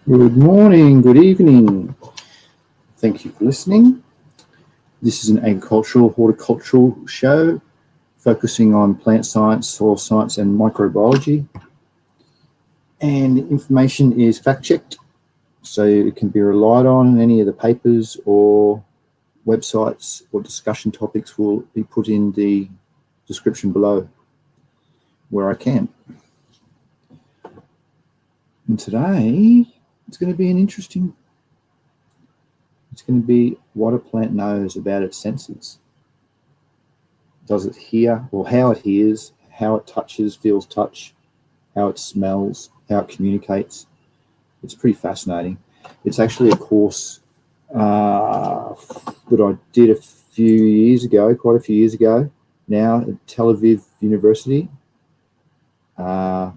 Good morning, good evening. Thank you for listening. This is an agricultural, horticultural show focusing on plant science, soil science, and microbiology. And the information is fact-checked, so it can be relied on in any of the papers or websites or discussion topics will be put in the description below where I can. And today, it's going to be it's going to be what a plant knows about its senses. Does it hear, or how it hears, how it touches, feels touch, how it smells, how it communicates. It's pretty fascinating. It's actually a course that I did quite a few years ago now at Tel Aviv University. And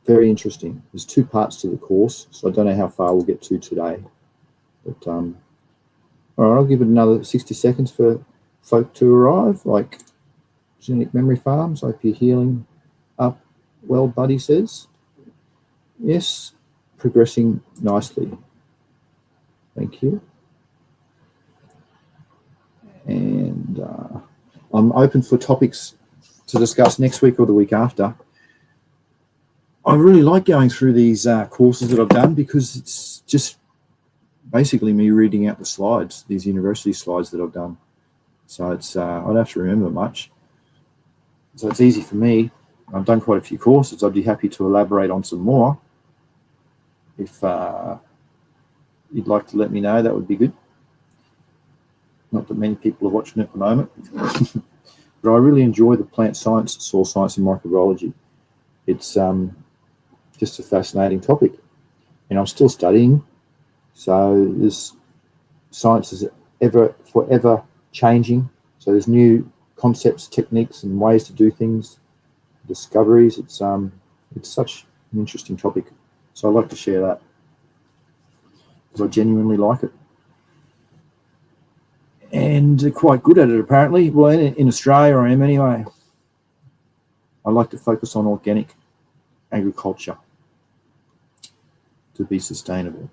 very interesting. There's two parts to the course, so I don't know how far we'll get to today. But all right, I'll give it another 60 seconds for folk to arrive, like Genetic Memory Farms. Hope you're healing up well, Buddy says. Yes, progressing nicely. Thank you. And I'm open for topics to discuss next week or the week after. I really like going through these courses that I've done because it's just basically me reading out the slides, these university slides that I've done. So it's I don't have to remember much. So it's easy for me. I've done quite a few courses. I'd be happy to elaborate on some more. If you'd like to let me know, that would be good. Not that many people are watching at the moment. But I really enjoy the plant science, soil science, and microbiology. It's just a fascinating topic. And I'm still studying. So this science is forever changing. So there's new concepts, techniques, and ways to do things, discoveries. It's such an interesting topic. So I'd like to share that because I genuinely like it. And quite good at it, apparently. Well, in Australia I am anyway. I like to focus on organic agriculture to be sustainable.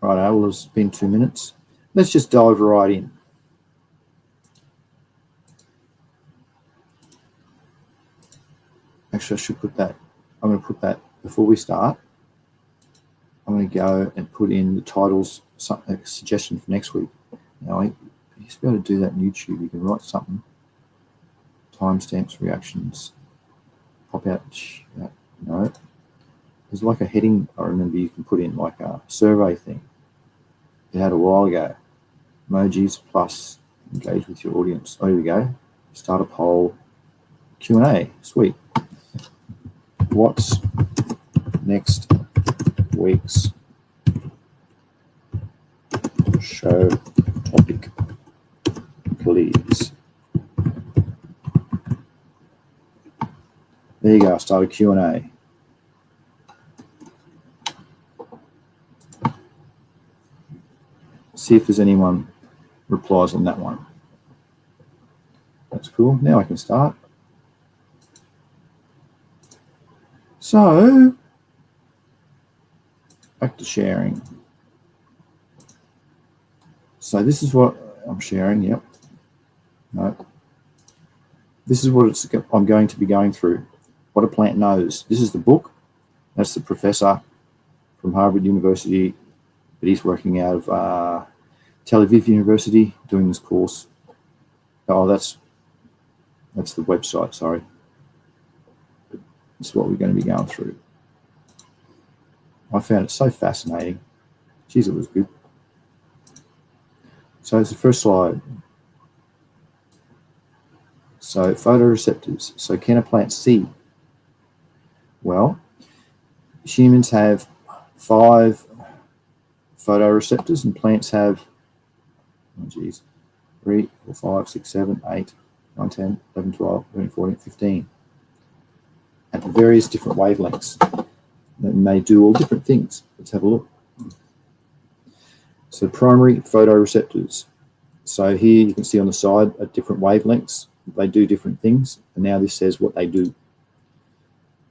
Right, well, it's been 2 minutes. Let's just dive right in. Actually, I should put that. I'm going to put that before we start. I'm going to go and put in the titles, a suggestion for next week. Now, you used to be able to do that in YouTube. You can write something, timestamps, reactions, pop out. No, there's like a heading I remember you can put in, like a survey thing. You had a while ago. Emojis plus engage with your audience. Oh, here we go. Start a poll. Q&A. Sweet. What's next week's show topic, please? There you go. Start a Q&A. See if there's anyone replies on that one. That's cool. Now I can start. So, back to sharing. So this is what I'm sharing. Yep. No. This is what I'm going to be going through. What a plant knows. This is the book. That's the professor from Harvard University, but he's working out of Tel Aviv University doing this course. Oh, that's the website, sorry. This is what we're going to be going through. I found it so fascinating. Geez, it was good. So it's the first slide. So photoreceptors. So can a plant see? Well, humans have 5 photoreceptors and plants have 3, 4, 5, 6, 7, 8, 9, 10, 11, 12, 13, 14, 15 at various different wavelengths. And they do all different things. Let's have a look. So primary photoreceptors. So here you can see on the side at different wavelengths, they do different things. And now this says what they do.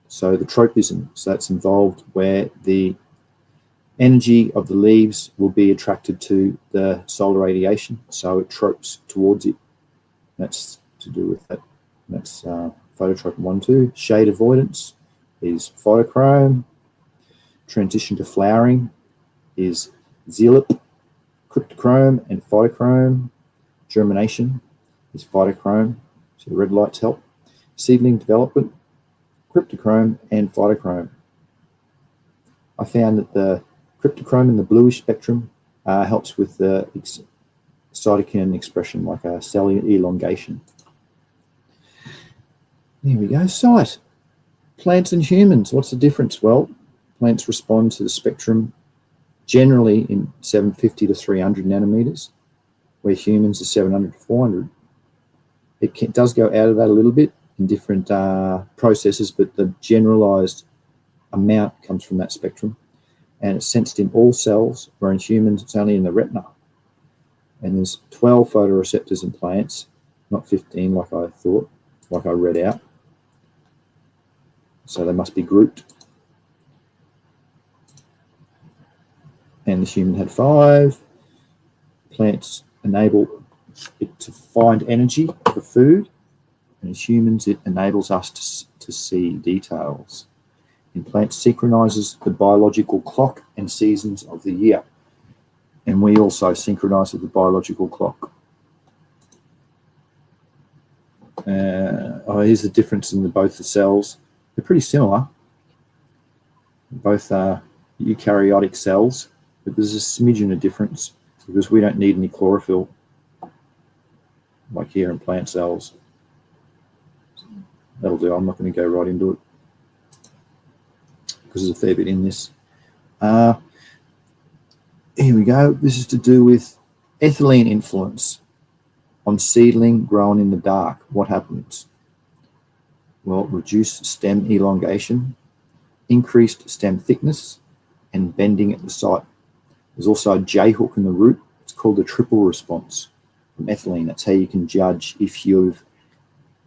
So the tropism, so that's involved where the energy of the leaves will be attracted to the solar radiation, so it tropes towards it. That's to do with that. That's phototrope 1, 2. Shade avoidance is phytochrome. Transition to flowering is zeolite, cryptochrome, and phytochrome. Germination is phytochrome, so the red lights help. Seedling development, cryptochrome and phytochrome. I found that the cryptochrome in the bluish spectrum helps with the cytokinin expression, like a cell elongation. There we go. Sight. Plants and humans. What's the difference? Well, plants respond to the spectrum generally in 750 to 300 nanometers, where humans are 700 to 400. It does go out of that a little bit in different processes, but the generalized amount comes from that spectrum. And it's sensed in all cells, where in humans it's only in the retina. And there's 12 photoreceptors in plants, not 15 like I thought, like I read out. So they must be grouped. And the human had 5. Plants enable it to find energy for food, and as humans it enables us to see details. In plants, synchronizes the biological clock and seasons of the year, and we also synchronize with the biological clock. Here's the difference in both the cells. They're pretty similar. Both are eukaryotic cells, but there's a smidgen of difference because we don't need any chlorophyll like here in plant cells. That'll do. I'm not going to go right into it because there's a fair bit in this. Here we go. This is to do with ethylene influence on seedling grown in the dark. What happens? Well, reduced stem elongation, increased stem thickness, and bending at the site. There's also a J-hook in the root. It's called the triple response from ethylene. That's how you can judge if you've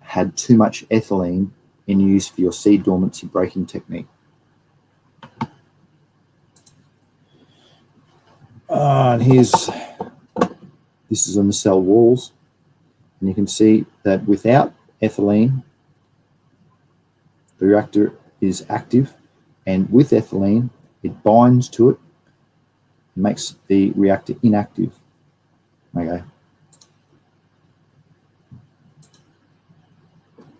had too much ethylene in use for your seed dormancy breaking technique. And this is on the cell walls, and you can see that without ethylene, the reactor is active, and with ethylene, it binds to it, makes the reactor inactive. Okay.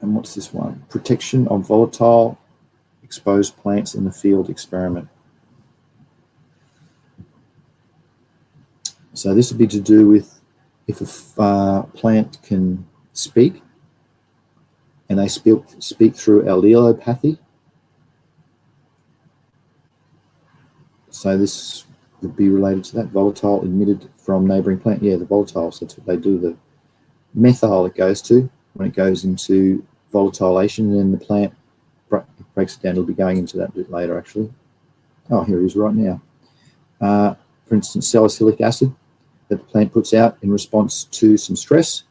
And what's this one? Protection of volatile exposed plants in the field experiment. So this would be to do with if a plant can speak, and they speak through allelopathy. So this would be related to that volatile emitted from neighbouring plant. Yeah, the volatiles, that's what they do. The methyl it goes to when it goes into volatilation, and the plant breaks it down. It'll be going into that a bit later, actually. Oh, here it is right now. For instance, salicylic acid that the plant puts out in response to some stress,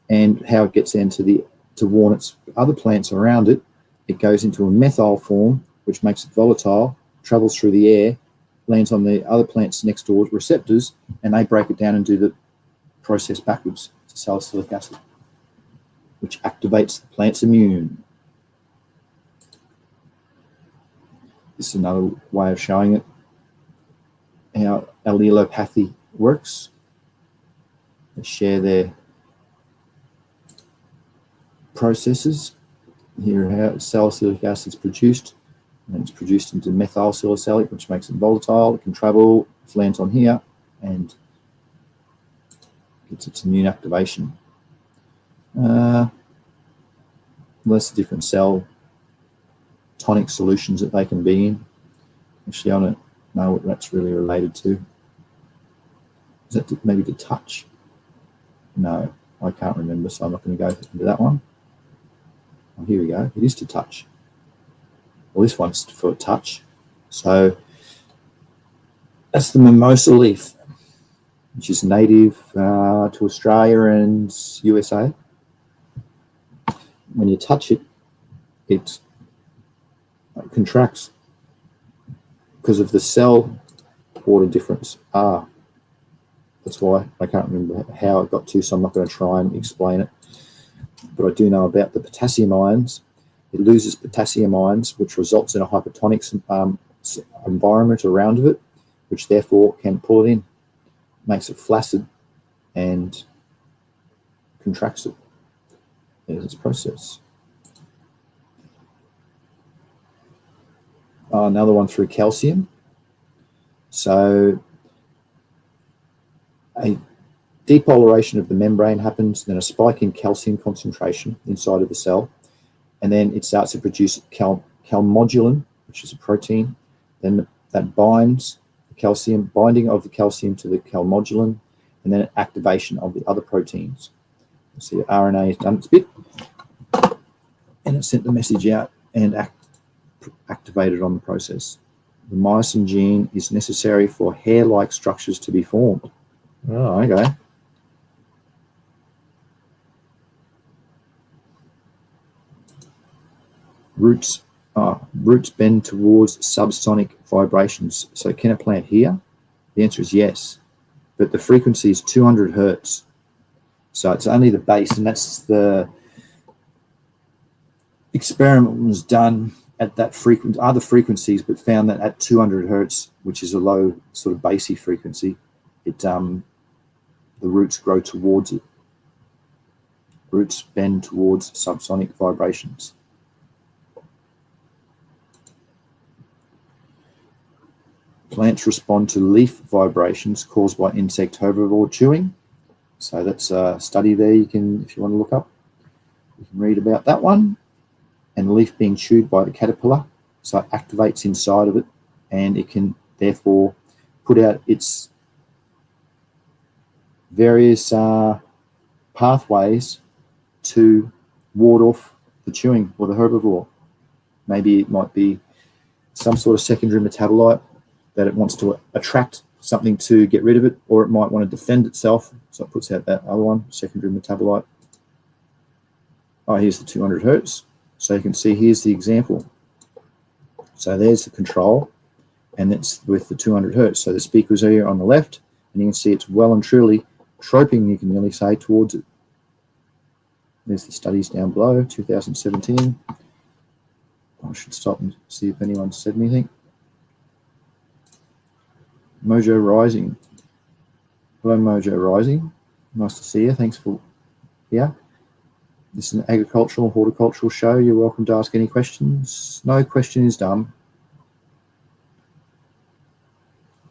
and how it gets into to warn its other plants around it. It goes into a methyl form, which makes it volatile, travels through the air, lands on the other plants next door receptors, and they break it down and do the process backwards to salicylic acid, which activates the plant's immune. This is another way of showing it, how allelopathy works. They share their processes. Here how salicylic acid is produced, and it's produced into methyl salicylic, which makes it volatile. It can travel, it lands on here, and gets its immune activation. Less different cell tonic solutions that they can be in. Actually, I don't know what that's really related to. Is that maybe the touch? No, I can't remember, so I'm not going to go into that one. Oh, here we go. It is to touch. Well, this one's for touch. So that's the mimosa leaf, which is native to Australia and USA. When you touch it, it contracts because of the cell water difference. That's why I can't remember how it got to, so I'm not going to try and explain it. But I do know about the potassium ions. It loses potassium ions, which results in a hypertonic environment around it, which therefore can pull it in, makes it flaccid, and contracts it. There's its process. Another one through calcium. So a depolarization of the membrane happens, then a spike in calcium concentration inside of the cell, and then it starts to produce calmodulin, which is a protein. Then that binds the calcium, binding of the calcium to the calmodulin, and then activation of the other proteins. You see, RNA has done its bit, and it sent the message out and activated on the process. The myosin gene is necessary for hair-like structures to be formed. Oh, okay. Roots bend towards subsonic vibrations. So can a plant hear? The answer is yes, but the frequency is 200 hertz. So it's only the base, and that's the experiment was done at that frequency, other frequencies, but found that at 200 hertz, which is a low sort of bassy frequency, it the roots grow towards it. Roots bend towards subsonic vibrations. Plants respond to leaf vibrations caused by insect herbivore chewing. So that's a study there. You can, if you want to look up, you can read about that one. And the leaf being chewed by the caterpillar, so it activates inside of it, and it can therefore put out its various pathways to ward off the chewing or the herbivore. Maybe it might be some sort of secondary metabolite that it wants to attract something to get rid of it, or it might want to defend itself, so it puts out that other one, secondary metabolite. Oh, here's the 200 hertz. So you can see here's the example. So there's the control, and it's with the 200 hertz. So the speaker's here on the left, and you can see it's well and truly troping, you can nearly say, towards it. There's the studies down below, 2017. I should stop and see if anyone said anything. Mojo Rising. Hello, Mojo Rising. Nice to see you. Thanks for here. This is an agricultural, horticultural show. You're welcome to ask any questions. No question is dumb.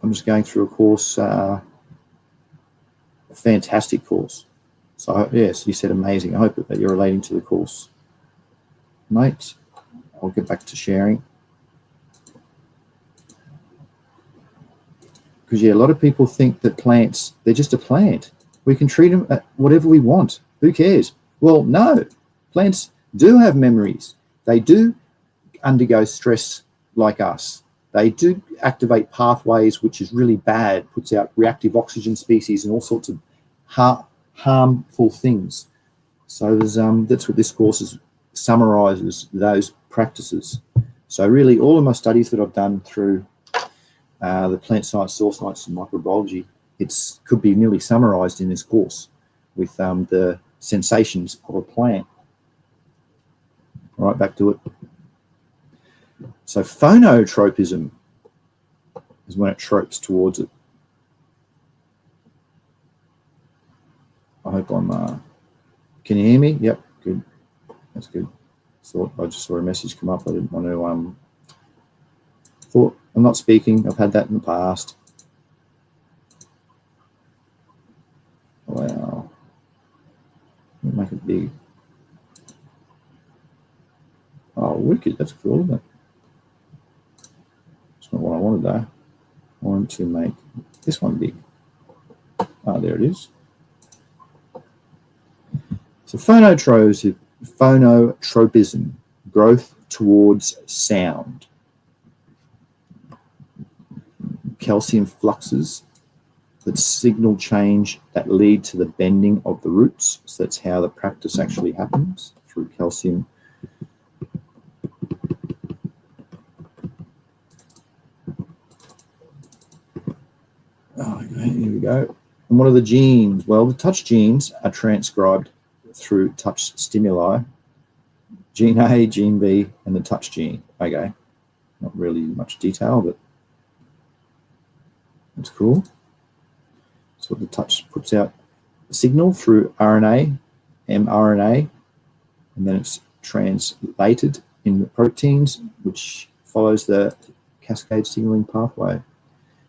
I'm just going through a course, a fantastic course. So, yes, you said amazing. I hope that you're relating to the course. Mate, I'll get back to sharing. Because, yeah, a lot of people think that plants, they're just a plant. We can treat them at whatever we want. Who cares? Well, no. Plants do have memories. They do undergo stress like us. They do activate pathways, which is really bad, puts out reactive oxygen species and all sorts of harmful things. So there's, that's what this course is, summarizes those practices. So really all of my studies that I've done through the plant science, soil science and microbiology, it could be nearly summarized in this course with the sensations of a plant. Right, back to it. So phonotropism is when it tropes towards it. I hope I'm, can you hear me? Yep, good. That's good. So I just saw a message come up. I didn't want to, thought I'm not speaking. I've had that in the past. Wow. Make it big. Oh, wicked. That's cool, isn't it? It's not what I wanted, though. I wanted to make this one big. Ah, there it is. So phonotropism, growth towards sound. Calcium fluxes that signal change that lead to the bending of the roots. So that's how the practice actually happens, through calcium go. And what are the genes? Well, the touch genes are transcribed through touch stimuli. Gene A, gene B, and the touch gene. Okay, not really much detail, but that's cool. So the touch puts out a signal through RNA, mRNA, and then it's translated in the proteins, which follows the cascade signaling pathway.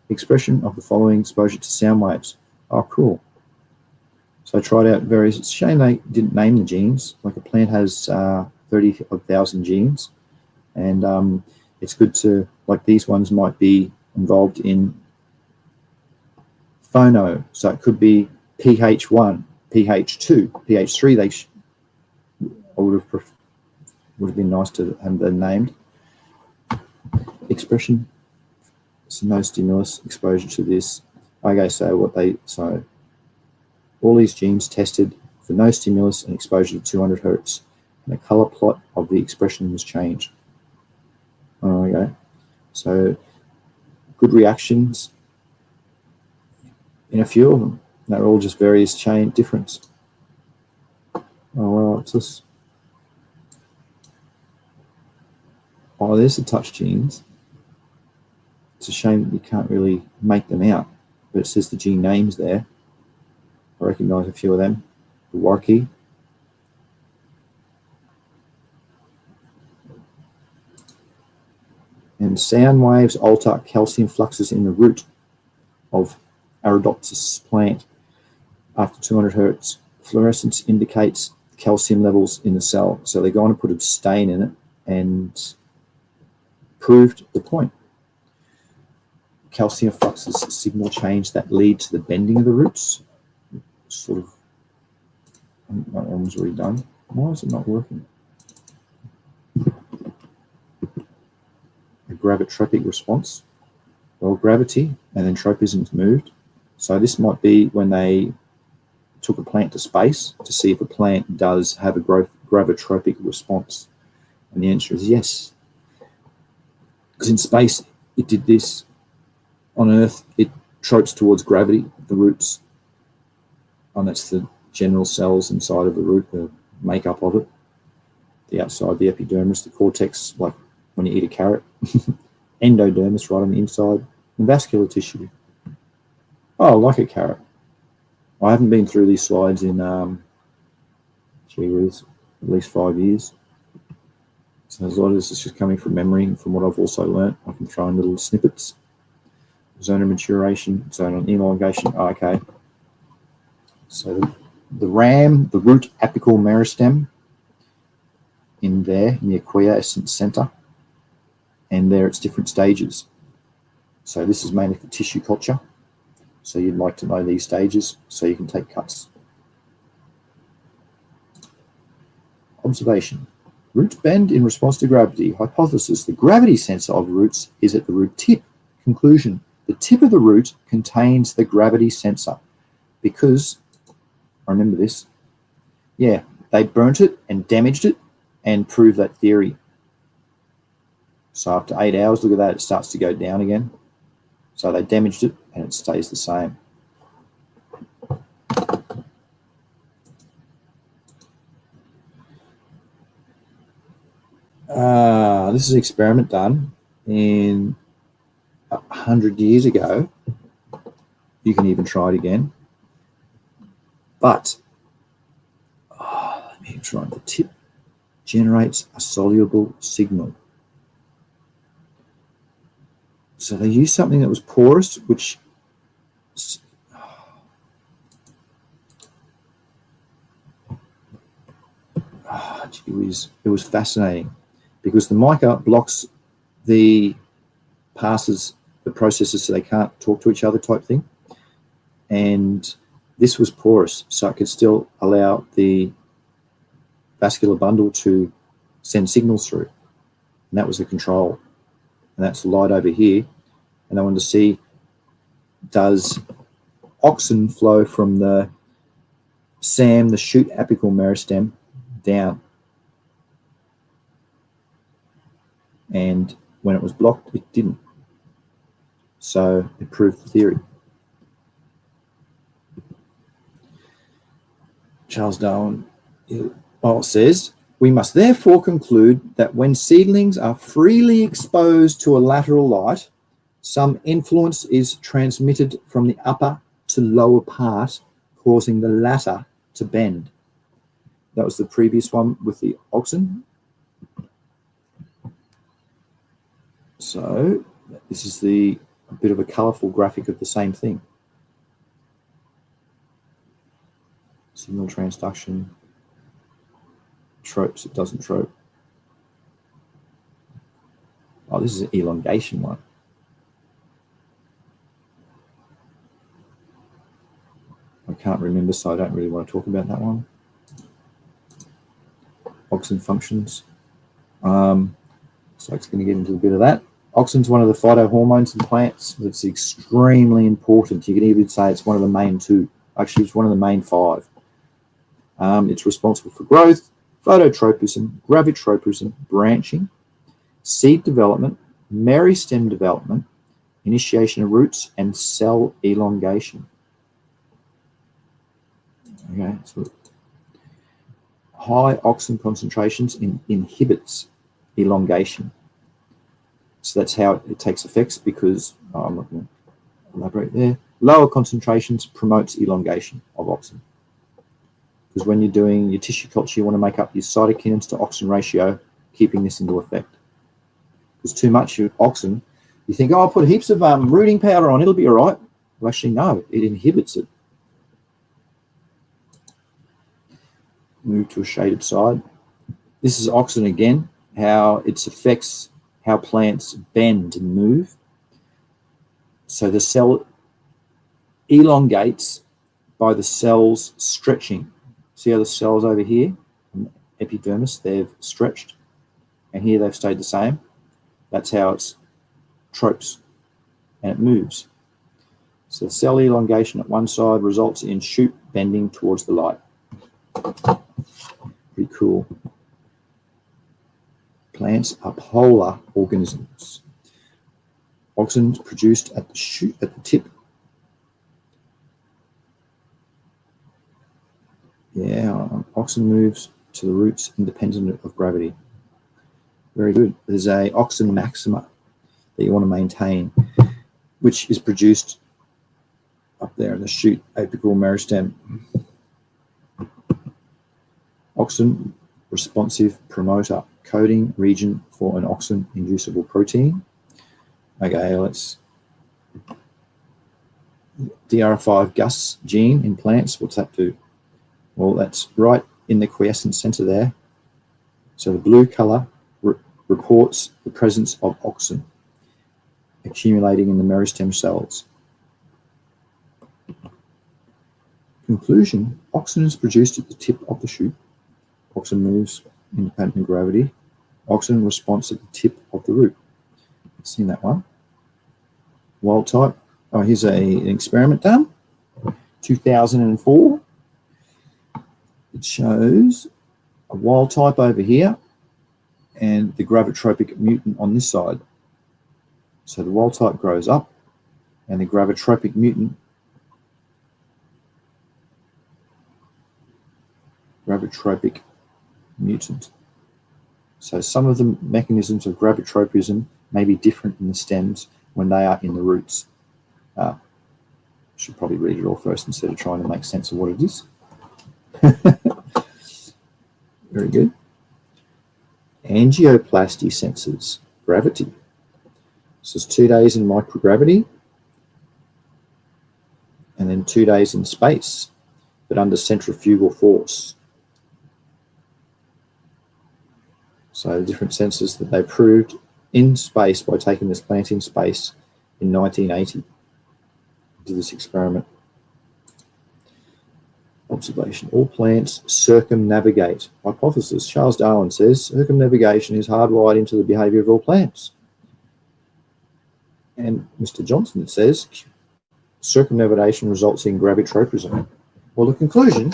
Expression of the following exposure to sound waves. Oh, cool. So I tried out various, it's a shame they didn't name the genes. Like a plant has 30,000 genes, and it's good to, like these ones might be involved in phono, so it could be pH1, pH2, pH3. Would have been nice to have them named. Expression, so no stimulus, exposure to this. Okay, so all these genes tested for no stimulus and exposure to 200 hertz, and the color plot of the expression was changed. Okay, so good reactions in a few of them. They're all just various chain difference. Oh, well, what's this? Oh, there's the touch genes. It's a shame that you can't really make them out, but it says the gene names there. I recognize a few of them. The Warki. And sound waves alter calcium fluxes in the root of Arabidopsis plant after 200 hertz. Fluorescence indicates calcium levels in the cell. So they're going to put a stain in it and proved the point. Calcium fluxes signal change that lead to the bending of the roots. Sort of, that one was already done. Why is it not working? A gravitropic response. Well, gravity and then tropism's moved. So this might be when they took a plant to space to see if a plant does have a gravitropic response. And the answer is yes. Because in space, it did this. On Earth, it tropes towards gravity, the roots. And that's the general cells inside of the root, the makeup of it. The outside, the epidermis, the cortex, like when you eat a carrot. Endodermis right on the inside. And vascular tissue. Oh, like a carrot. I haven't been through these slides in, gee whiz, at least 5 years. So there's a lot of this is just coming from memory and from what I've also learnt. I can throw in little snippets. Zone of maturation, zone of elongation. Oh, okay. So the RAM, the root apical meristem, in there, in the quiescent center, and there it's different stages. So this is mainly for tissue culture. So you'd like to know these stages so you can take cuts. Observation. Roots bend in response to gravity. Hypothesis. The gravity sensor of roots is at the root tip. Conclusion. The tip of the root contains the gravity sensor because, I remember this, yeah, they burnt it and damaged it and proved that theory. So after 8 hours, look at that, it starts to go down again. So they damaged it and it stays the same. This is an experiment done in 100 years ago. You can even try it again. But, let me try. The tip generates a soluble signal. So they used something that was porous, which it was fascinating because the mica blocks the passes, the processes, so they can't talk to each other type thing. And this was porous, so it could still allow the vascular bundle to send signals through. And that was the control. And that's the light over here. And I wanted to see, does oxygen flow from the SAM, the shoot apical meristem, down? And when it was blocked, it didn't. So it proved the theory. Charles Darwin says, we must therefore conclude that when seedlings are freely exposed to a lateral light, some influence is transmitted from the upper to lower part, causing the latter to bend. That was the previous one with the oxen. So this is a bit of a colourful graphic of the same thing. Signal transduction. Tropes, it doesn't trope. Oh, this is an elongation one. I can't remember, so I don't really want to talk about that one. Auxin functions. So it's going to get into a bit of that. Auxin's one of the phytohormones in plants that's extremely important. You can even say it's one of the main two. Actually, it's one of the main five. It's responsible for growth, phototropism, gravitropism, branching, seed development, meristem development, initiation of roots, and cell elongation. Okay, so high auxin concentrations inhibits elongation. So that's how it takes effects, because I'm not going to elaborate there. Lower concentrations promotes elongation of auxin. Because when you're doing your tissue culture, you want to make up your cytokinins to auxin ratio, keeping this into effect. Because too much auxin, you think, oh, I'll put heaps of rooting powder on, it'll be all right. Well, actually, no, it inhibits it. Move to a shaded side. This is auxin again, how it affects how plants bend and move. So the cell elongates by the cells stretching. See how the cells over here, epidermis, they've stretched, and here they've stayed the same. That's how it's tropes, and it moves. So cell elongation at one side results in shoot bending towards the light. Pretty cool. Plants are polar organisms. Auxin is produced at the shoot, at the tip. Yeah, auxin moves to the roots independent of gravity. Very good. There's a auxin maxima that you want to maintain, which is produced up there in the shoot apical meristem. Auxin responsive promoter, coding region for an auxin inducible protein. Okay, let's DR5 GUS gene in plants. What's that do? Well, that's right in the quiescent center there. So the blue color reports the presence of auxin accumulating in the meristem cells. Conclusion, auxin is produced at the tip of the shoot. Auxin moves independent of gravity. Auxin response at the tip of the root. Seen that one. Wild type. Oh, here's an experiment done. 2004. It shows a wild type over here and the gravitropic mutant on this side. So the wild type grows up and the gravitropic mutant So some of the mechanisms of gravitropism may be different in the stems when they are in the roots. Should probably read it all first instead of trying to make sense of what it is. Very good. Angioplasty sensors, gravity. This is 2 days in microgravity and then 2 days in space, but under centrifugal force. So the different sensors that they proved in space by taking this plant in space in 1980. Did this experiment. Observation. All plants circumnavigate. Hypothesis. Charles Darwin says circumnavigation is hardwired into the behavior of all plants. And Mr. Johnson says circumnavigation results in gravitropism. Well, the conclusion,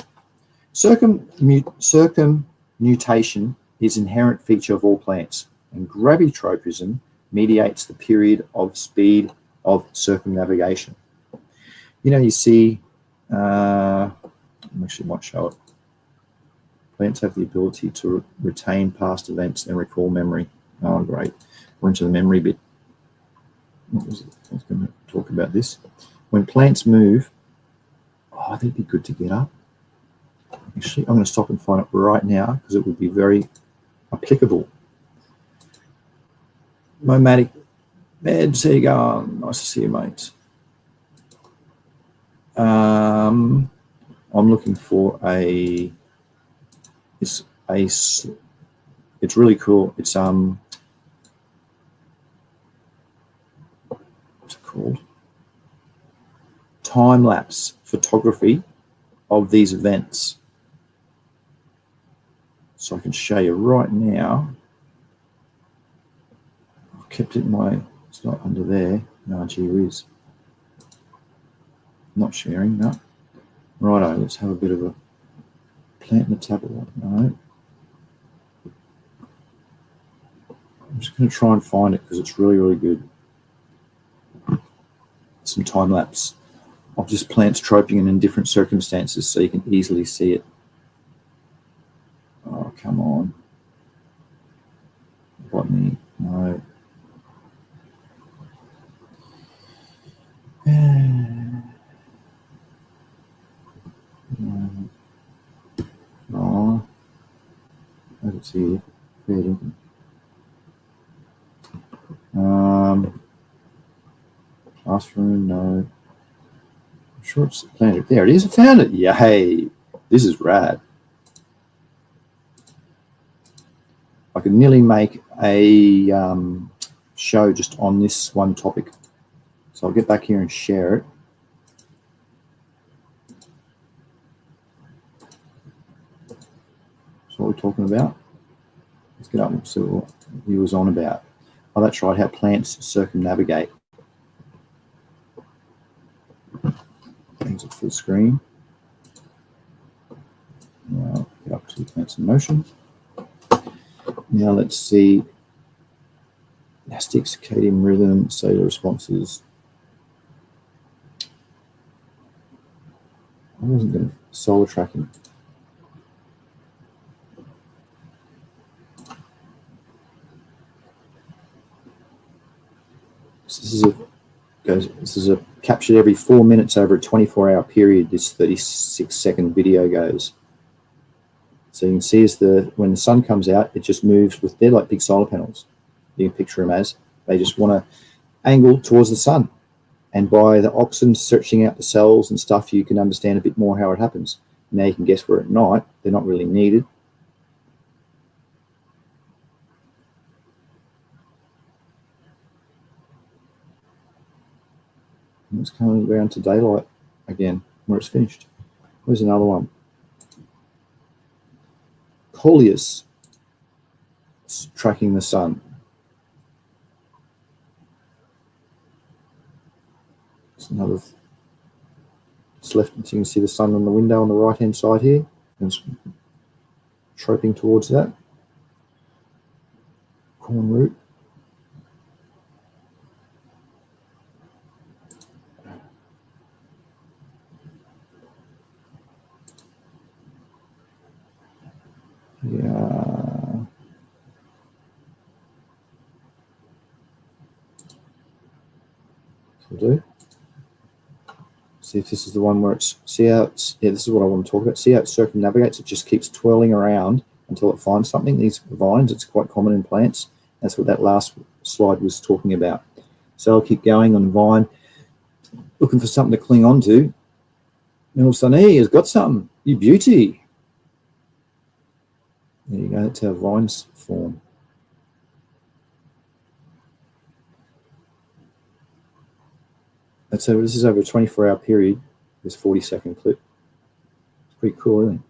circumnutation is an inherent feature of all plants, and gravitropism mediates the period of speed of circumnavigation. You know, you see, I actually might show it. Plants have the ability to retain past events and recall memory. Oh, great. We're into the memory bit. What was it? I was going to talk about this. When plants move, oh, that'd be good to get up. Actually, I'm going to stop and find it right now because it would be very applicable. Momatic Meds, how you going? Nice to see you, mate. I'm looking for it's really cool. It's what's it called? Time-lapse photography of these events. So I can show you right now. I've kept it in my, it's not under there. No, gee whiz. Not sharing, no. Righto, let's have a bit of a plant metabolite. No. I'm just going to try and find it because it's really, really good. Some time lapse of just plants troping in different circumstances so you can easily see it. Oh, come on. Botany, no. Oh, it's here. Feeding. Classroom, no. I'm sure it's planted. There it is. I found it. Yay! This is rad. I could nearly make a show just on this one topic. So I'll get back here and share it. So what we're talking about. Let's get up and see what he was on about. Oh, that's right, how plants circumnavigate. Things at full screen. Now get up to plants in motion. Now let's see elastic circadian rhythm, cellular responses. I wasn't going to solar tracking. So this is a captured every 4 minutes over a 24-hour period. This 36-second video goes. So you can see when the sun comes out, it just moves with, they're like big solar panels. You can picture them as, they just want to angle towards the sun. And by the oxygen searching out the cells and stuff, you can understand a bit more how it happens. Now you can guess where at night, they're not really needed. And it's coming around to daylight again, where it's finished. Where's another one? Coleus, tracking the sun. It's another. It's left, so you can see the sun on the window on the right-hand side here, and it's troping towards that. Corn root. Yeah. Will do. See if this is the one where it's, see how it's, yeah, this is what I want to talk about. See how it circumnavigates? It just keeps twirling around until it finds something. These vines, it's quite common in plants. That's what that last slide was talking about. So I'll keep going on the vine, looking for something to cling on to. And all of a sudden, hey, it's got something. You beauty. There you go. That's how vines form. So this is over a 24-hour period, this 40-second clip. It's pretty cool, isn't it?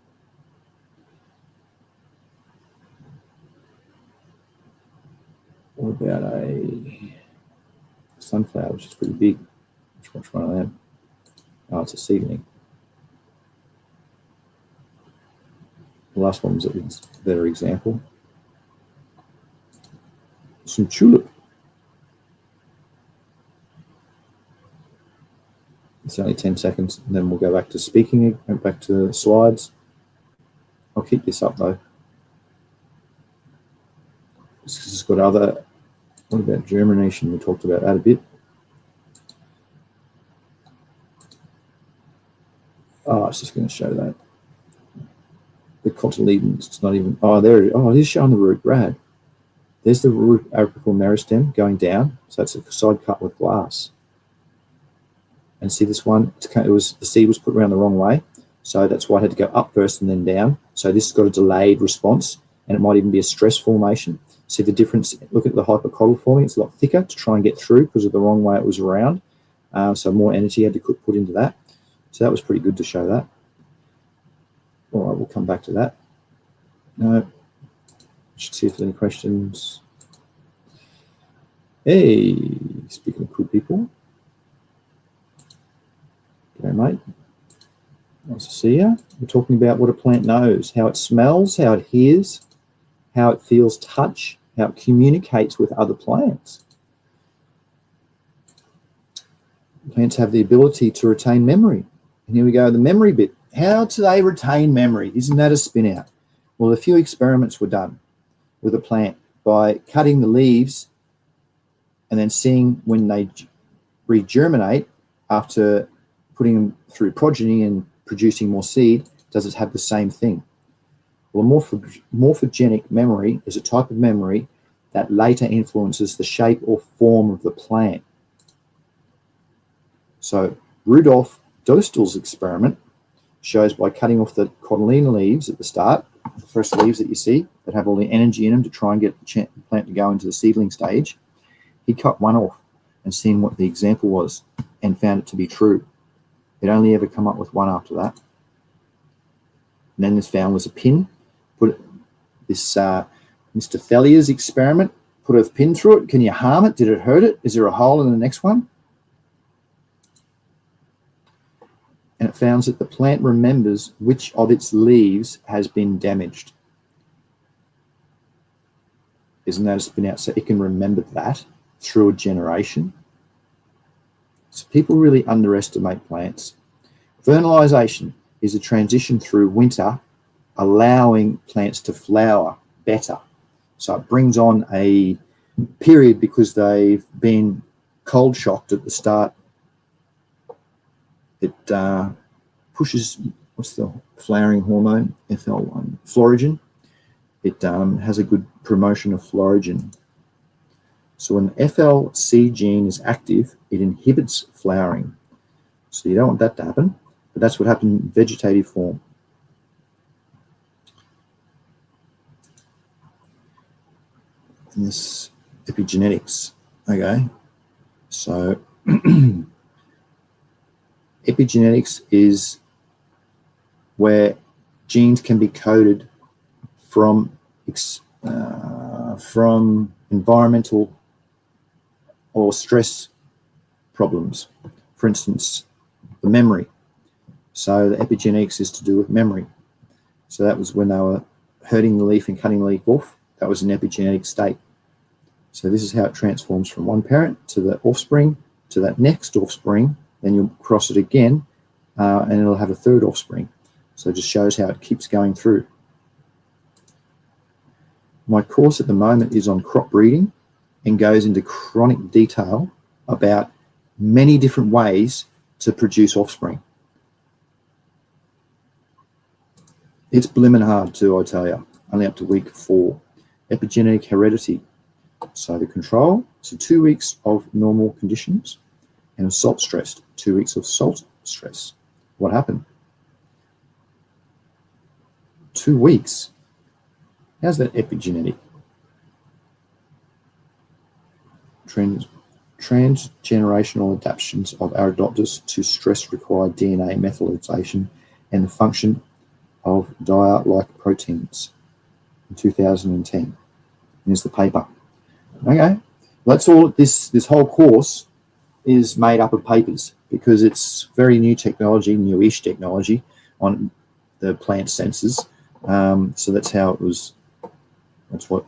What about a sunflower, which is pretty big? Which one of them? Oh, it's a seedling. The last one was a better example. Some tulip. It's only 10 seconds, and then we'll go back to speaking, back to the slides. I'll keep this up though. This has got other, what about germination? We talked about that a bit. Oh, it's just going to show that. The cotyledons, it's not even, oh, there it is. Oh, it is showing the root, rad. There's the root apical meristem going down. So it's a side cut with glass. And see this one, it was, the seed was put around the wrong way. So that's why I had to go up first and then down. So this has got a delayed response, and it might even be a stress formation. See the difference? Look at the hypocotyl forming. It's a lot thicker to try and get through because of the wrong way it was around. So more energy had to put into that. So that was pretty good to show that. All right, we'll come back to that. No, should see if there's any questions. Hey, speaking of cool people. G'day, mate. Nice to see you. We're talking about what a plant knows, how it smells, how it hears, how it feels touch, how it communicates with other plants. Plants have the ability to retain memory. And here we go, the memory bit. How do they retain memory? Isn't that a spin out? Well, a few experiments were done with a plant by cutting the leaves and then seeing when they regerminate after putting them through progeny and producing more seed, does it have the same thing? Well, morphogenic memory is a type of memory that later influences the shape or form of the plant. So Rudolf Dostal's experiment shows by cutting off the cotyledon leaves at the start, the first leaves that you see that have all the energy in them to try and get the plant to go into the seedling stage, he cut one off and seen what the example was and found it to be true. It only ever come up with one after that. And then this found was a pin. Put this Mr. Thelia's experiment, put a pin through it. Can you harm it? Did it hurt it? Is there a hole in the next one? And it found that the plant remembers which of its leaves has been damaged. Isn't that a spin out? So it can remember that through a generation. So people really underestimate plants. Vernalization is a transition through winter, allowing plants to flower better. So it brings on a period because they've been cold shocked at the start. It pushes, what's the flowering hormone? FL1, florigen. It has a good promotion of florigen. So when FLC gene is active, it inhibits flowering. So you don't want that to happen, but that's what happened in vegetative form. And this epigenetics, okay? So epigenetics is where genes can be coded from environmental or stress problems. For instance, the memory. So the epigenetics is to do with memory. So that was when they were hurting the leaf and cutting the leaf off. That was an epigenetic state. So this is how it transforms from one parent to the offspring to that next offspring. Then you'll cross it again and it'll have a third offspring. So it just shows how it keeps going through. My course at the moment is on crop breeding and goes into chronic detail about many different ways to produce offspring. It's blimmin' hard too, I tell you, only up to week 4. Epigenetic heredity. So the control, so 2 weeks of normal conditions and a salt stress, 2 weeks of salt stress. What happened? 2 weeks. How's that epigenetic? Transgenerational adaptations of Arabidopsis to stress-required DNA methylation and the function of diet-like proteins in 2010. Here's the paper. Okay, that's all. This whole course is made up of papers because it's very new technology, newish technology on the plant senses. So that's how it was. That's what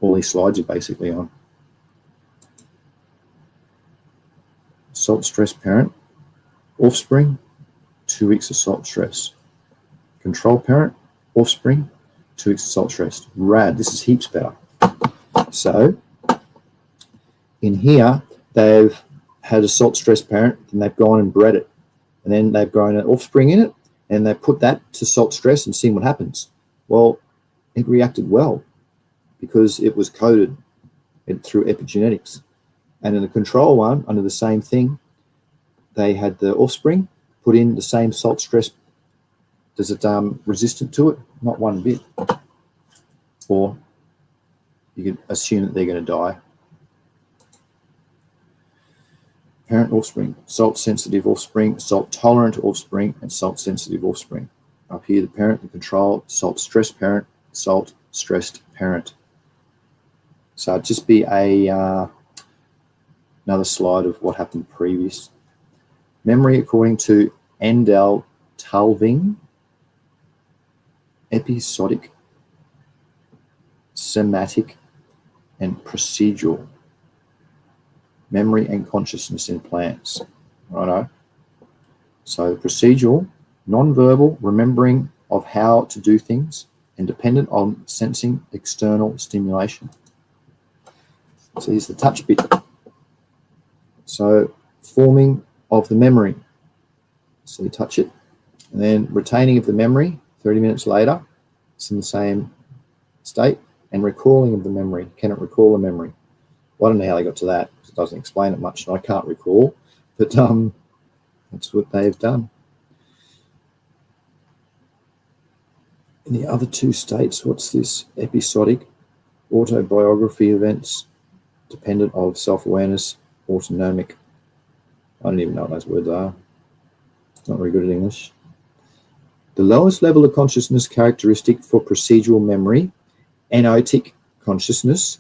all these slides are basically on. Salt stress parent, offspring, 2 weeks of salt stress. Control parent, offspring, 2 weeks of salt stress. Rad. This is heaps better. So in here, they've had a salt stress parent, and they've gone and bred it. And then they've grown an offspring in it, and they put that to salt stress and seen what happens. Well, it reacted well because it was coded through epigenetics. And in the control one, under the same thing, they had the offspring put in the same salt stress. Does it resistant to it? Not one bit. Or you can assume that they're going to die. Parent offspring, salt-sensitive offspring, salt-tolerant offspring, and salt-sensitive offspring. Up here, the parent, the control, salt-stressed parent, salt-stressed parent. So it'd just be another slide of what happened previous. Memory, according to Endel Talving, episodic, somatic, and procedural. Memory and consciousness in plants. Righto. So procedural, non-verbal remembering of how to do things and dependent on sensing external stimulation. So here's the touch bit. So forming of the memory. So you touch it, and then retaining of the memory 30 minutes later, it's in the same state, and recalling of the memory. Can it recall a memory? Well, I don't know how they got to that. It doesn't explain it much, and I can't recall, but that's what they've done. In the other 2 states, what's this? Episodic, autobiography events, dependent of self-awareness, autonomic. I don't even know what those words are. Not very good at English. The lowest level of consciousness characteristic for procedural memory, anotic consciousness,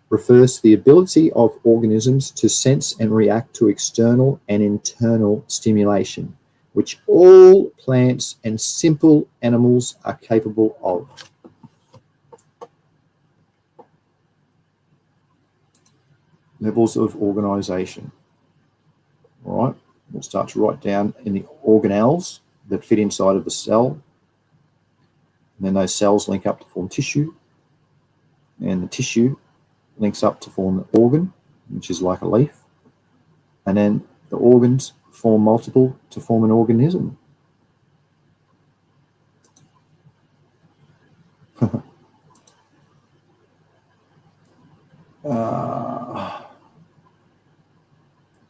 refers to the ability of organisms to sense and react to external and internal stimulation, which all plants and simple animals are capable of. Levels of organization. All right, we'll start to write down in the organelles that fit inside of the cell. And then those cells link up to form tissue. And the tissue links up to form the organ, which is like a leaf. And then the organs form multiple to form an organism.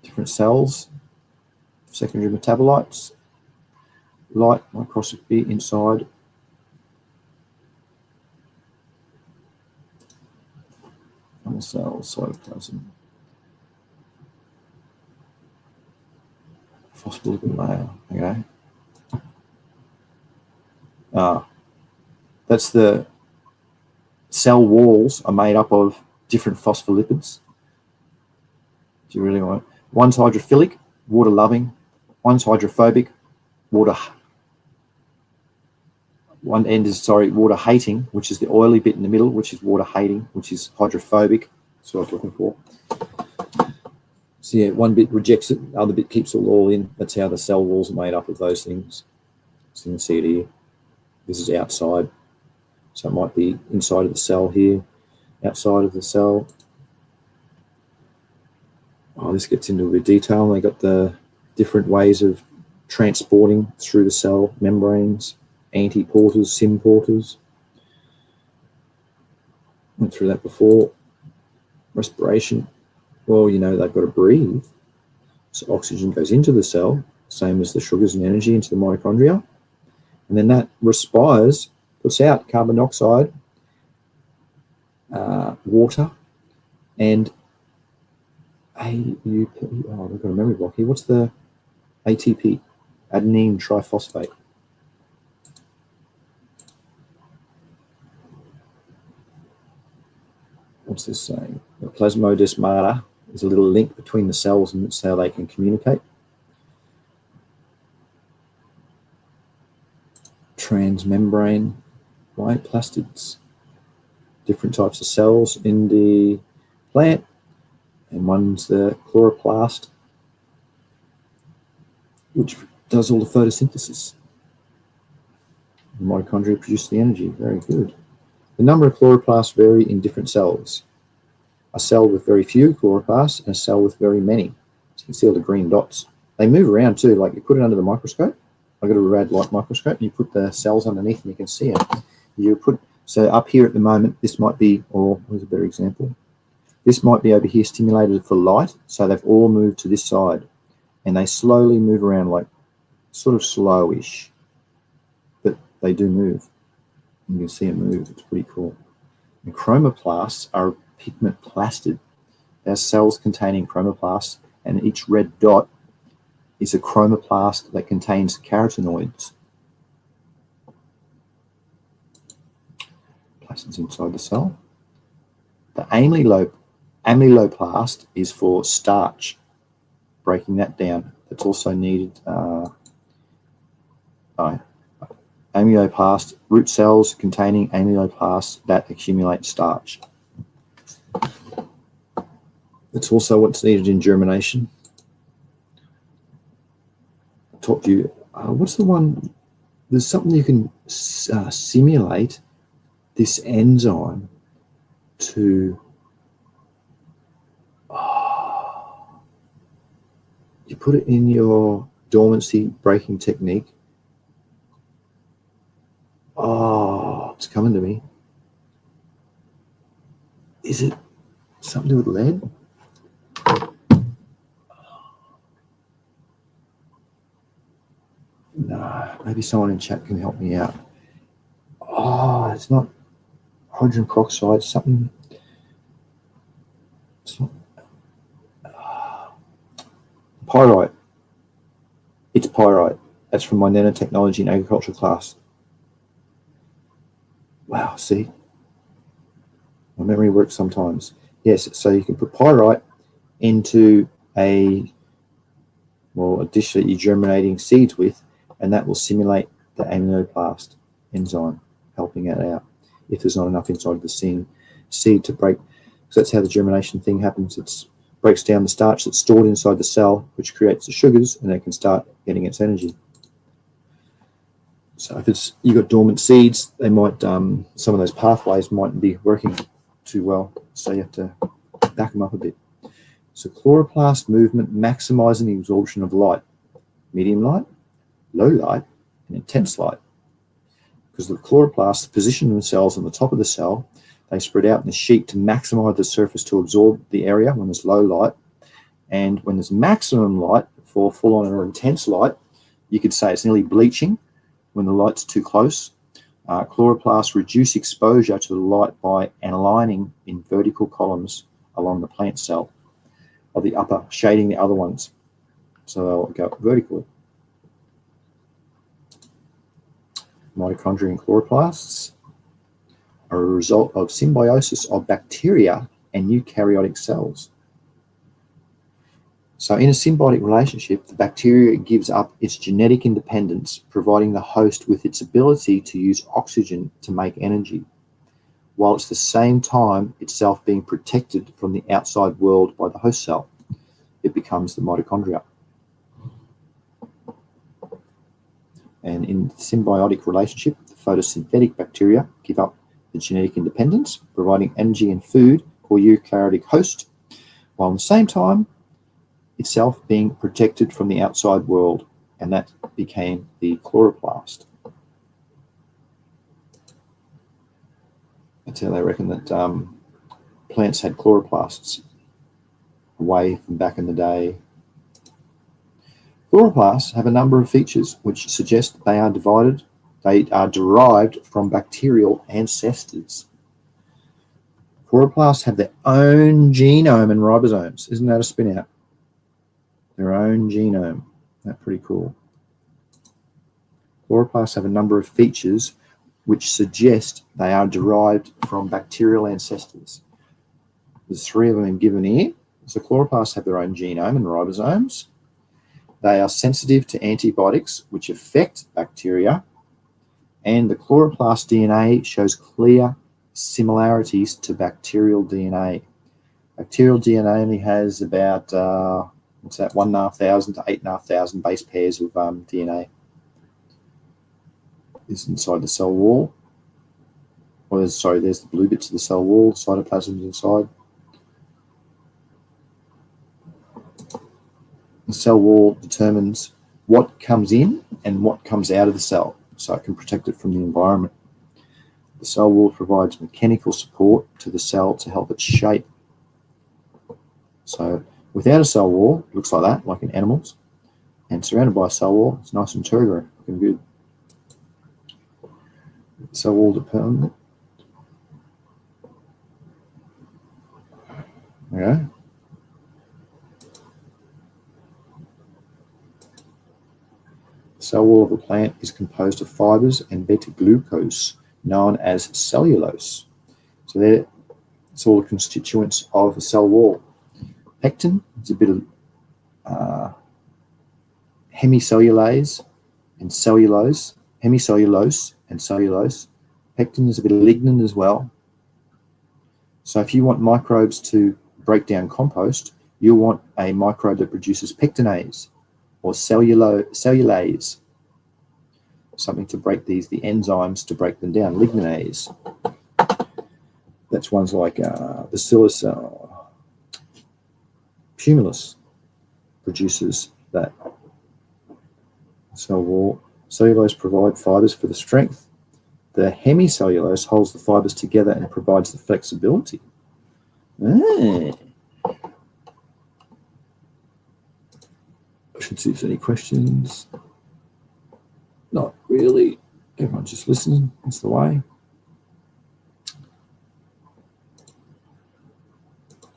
Different cells, secondary metabolites, light microscopy inside. Cells, cytoplasm, phospholipid layer. Okay. That's the cell walls are made up of different phospholipids. Do you really want? One's hydrophilic, water-loving. One's hydrophobic, one end is, water-hating, which is the oily bit in the middle, which is water-hating, which is hydrophobic. That's what I was looking for. So yeah, one bit rejects it, the other bit keeps it all in. That's how the cell walls are made up of those things. So you can see it here. This is outside. So it might be inside of the cell here, outside of the cell. Oh, this gets into a bit of detail. They got the different ways of transporting through the cell membranes, anti-porters, symporters. Went through that before. Respiration. Well, you know, they've got to breathe. So oxygen goes into the cell, same as the sugars and energy into the mitochondria. And then that respires, puts out carbon dioxide, water, and AUP. Oh, we've got a memory block here. What's the ATP? Adenine triphosphate. What's this saying? The plasmodesmata is a little link between the cells, and it's how they can communicate. Transmembrane plastids. Different types of cells in the plant, and one's the chloroplast, which does all the photosynthesis. The mitochondria produce the energy. Very good. The number of chloroplasts vary in different cells. A cell with very few chloroplasts and a cell with very many. So you can see all the green dots. They move around too, like you put it under the microscope. I've got a rad light microscope, and you put the cells underneath and you can see it. So up here at the moment, this might be, or here's a better example. This might be over here stimulated for light, so they've all moved to this side. And they slowly move around, like sort of slowish, but they do move. You can see it move. It's pretty cool. And chromoplasts are pigment plastid. They are cells containing chromoplasts, and each red dot is a chromoplast that contains carotenoids. Plastids inside the cell. The amyloplast is for starch. Breaking that down, it's also needed. Amyloplast, root cells containing amyloplasts that accumulate starch. It's also what's needed in germination. I taught you, what's the one? There's something you can simulate this enzyme to. You put it in your dormancy breaking technique. Oh, it's coming to me. Is it something to do with lead? No, maybe someone in chat can help me out. Oh, it's not hydrogen peroxide, it's something. It's not. Pyrite. It's pyrite. That's from my nanotechnology and agriculture class. Wow, see? My memory works sometimes. Yes, so you can put pyrite into a dish that you're germinating seeds with, and that will simulate the amyloplast enzyme, helping it out if there's not enough inside the seed to break. So that's how the germination thing happens. It breaks down the starch that's stored inside the cell, which creates the sugars, and it can start getting its energy. So if you've got dormant seeds, they might some of those pathways mightn't be working too well, so you have to back them up a bit. So chloroplast movement maximizing the absorption of light, medium light, low light, and intense light. Because the chloroplasts position themselves on the top of the cell, they spread out in the sheet to maximize the surface to absorb the area when there's low light. And when there's maximum light for full-on or intense light, you could say it's nearly bleaching when the light's too close. Chloroplasts reduce exposure to the light by aligning in vertical columns along the plant cell of the upper, shading the other ones. So they'll go vertically. Mitochondria and chloroplasts are a result of symbiosis of bacteria and eukaryotic cells. So in a symbiotic relationship, the bacteria gives up its genetic independence, providing the host with its ability to use oxygen to make energy, while at the same time itself being protected from the outside world by the host cell. It becomes the mitochondria. And in symbiotic relationship, the photosynthetic bacteria give up the genetic independence, providing energy and food for eukaryotic host, while at the same time itself being protected from the outside world, and that became the chloroplast. That's how they reckon that plants had chloroplasts away from back in the day. Chloroplasts have a number of features which suggest they are derived from bacterial ancestors. Chloroplasts have their own genome and ribosomes. Isn't that a spin out? Their own genome. That's pretty cool. Chloroplasts have a number of features which suggest they are derived from bacterial ancestors. There's 3 of them given here. So chloroplasts have their own genome and ribosomes. They are sensitive to antibiotics which affect bacteria, and the chloroplast DNA shows clear similarities to bacterial DNA. Bacterial DNA only has about 1,500 to 8,500 base pairs of DNA. Is inside the cell wall. there's the blue bits of the cell wall, cytoplasm inside. The cell wall determines what comes in and what comes out of the cell, so it can protect it from the environment. The cell wall provides mechanical support to the cell to help its shape. So without a cell wall, it looks like that, like in animals, and surrounded by a cell wall, it's nice and turgor, looking good. Cell wall dependent. Okay. The cell wall of a plant is composed of fibers and beta-glucose, known as cellulose. So it's all the constituents of a cell wall. Pectin is a bit of hemicellulase and cellulose. Hemicellulose and cellulose. Pectin is a bit of lignin as well. So if you want microbes to break down compost, you'll want a microbe that produces pectinase or cellulase, something to break the enzymes to break them down, lignanase. That's ones like Bacillus pumilus produces that cell wall. Cellulose provides fibers for the strength. The hemicellulose holds the fibers together and provides the flexibility. I should see if there's any questions. Not really. Everyone's just listening. That's the way.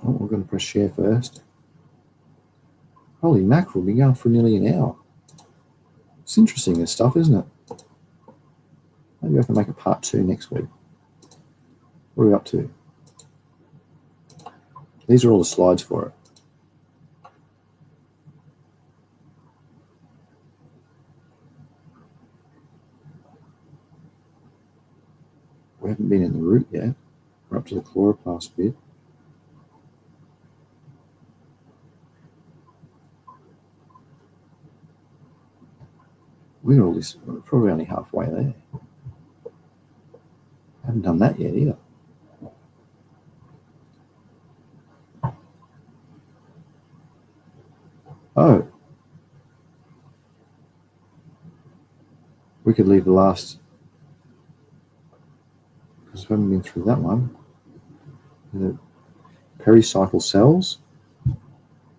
Oh, we're going to press share first. Holy mackerel, we've been going for nearly an hour. It's interesting, this stuff, isn't it? Maybe I can make a part 2 next week. What are we up to? These are all the slides for it. We haven't been in the root yet. We're up to the chloroplast bit. We're probably only halfway there. Haven't done that yet either. Oh. We could leave the last, because we haven't been through that one. The pericycle cells.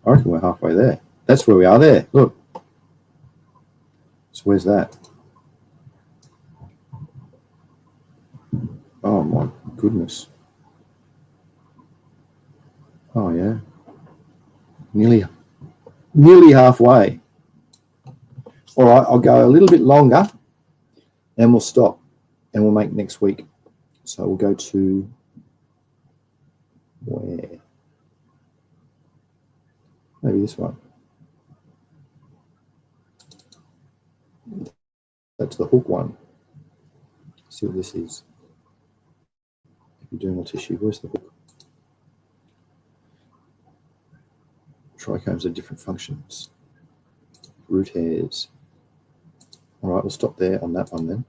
I reckon we're halfway there. That's where we are there. Look. So where's that? Oh my goodness. Oh yeah. Nearly halfway. All right, I'll go a little bit longer and we'll stop and we'll make next week. So we'll go to where? Maybe this one. That's the hook one. See what this is. Epidermal tissue. Where's the hook? Trichomes have different functions. Root hairs. All right, we'll stop there on that one then.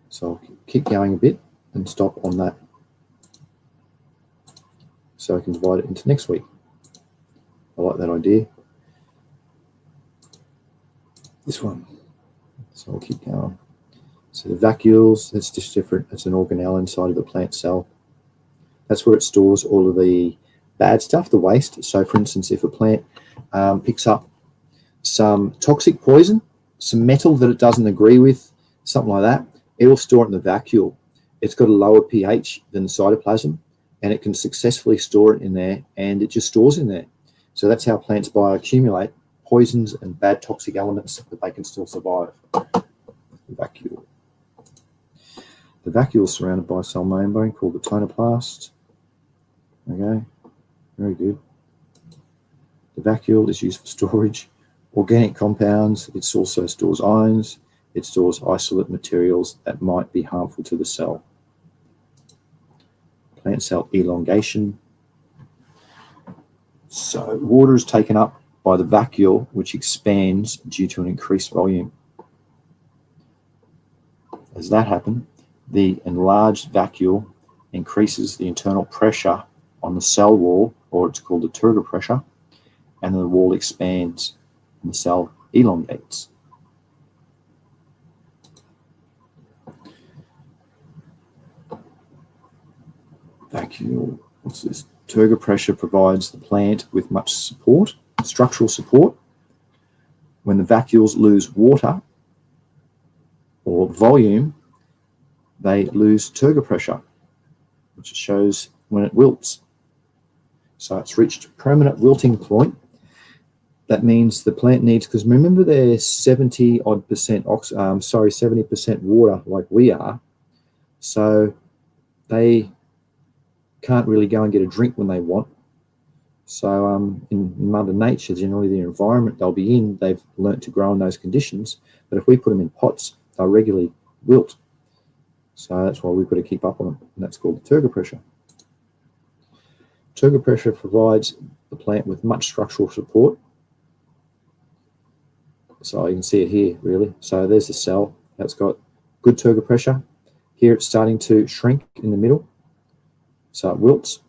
So I'll keep going a bit and stop on that. So I can divide it into next week. I like that idea. This one. So I'll keep going. So the vacuoles, that's just different. It's an organelle inside of the plant cell. That's where it stores all of the bad stuff, the waste. So for instance, if a plant picks up some toxic poison, some metal that it doesn't agree with, something like that, it will store it in the vacuole. It's got a lower pH than the cytoplasm, and it can successfully store it in there, and it just stores in there. So that's how plants bioaccumulate poisons and bad toxic elements that they can still survive. The vacuole. The vacuole is surrounded by a cell membrane called the tonoplast. Okay, very good. The vacuole is used for storage organic compounds. It also stores ions. It stores isolate materials that might be harmful to the cell. Plant cell elongation. So water is taken up by the vacuole, which expands due to an increased volume. As that happens, The enlarged vacuole increases the internal pressure on the cell wall, or it's called the turgor pressure, and the wall expands and the cell elongates. Vacuole, what's this? Turgor pressure provides the plant with much support, structural support. When the vacuoles lose water or volume, they lose turgor pressure, which shows when it wilts. So it's reached permanent wilting point. That means the plant needs, because remember they're 70% water like we are, so they can't really go and get a drink when they want. So in Mother Nature, generally the environment they'll be in, they've learnt to grow in those conditions. But if we put them in pots, they'll regularly wilt. So that's why we've got to keep up on them, and that's called the turgor pressure. Turgor pressure provides the plant with much structural support. So you can see it here, really. So there's the cell that's got good turgor pressure. Here it's starting to shrink in the middle, so it wilts.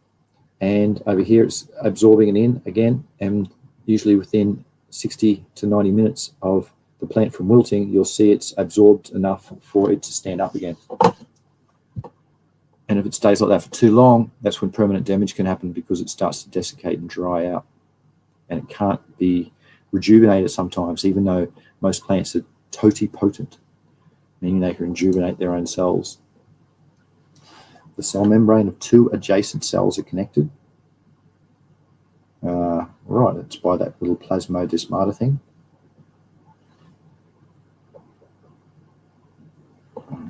And over here it's absorbing it in again, and usually within 60 to 90 minutes of the plant from wilting, you'll see it's absorbed enough for it to stand up again. And if it stays like that for too long, that's when permanent damage can happen, because it starts to desiccate and dry out. And it can't be rejuvenated sometimes, even though most plants are totipotent, meaning they can rejuvenate their own cells. The cell membrane of two adjacent cells are connected. Right, it's by that little plasmodesmata thing.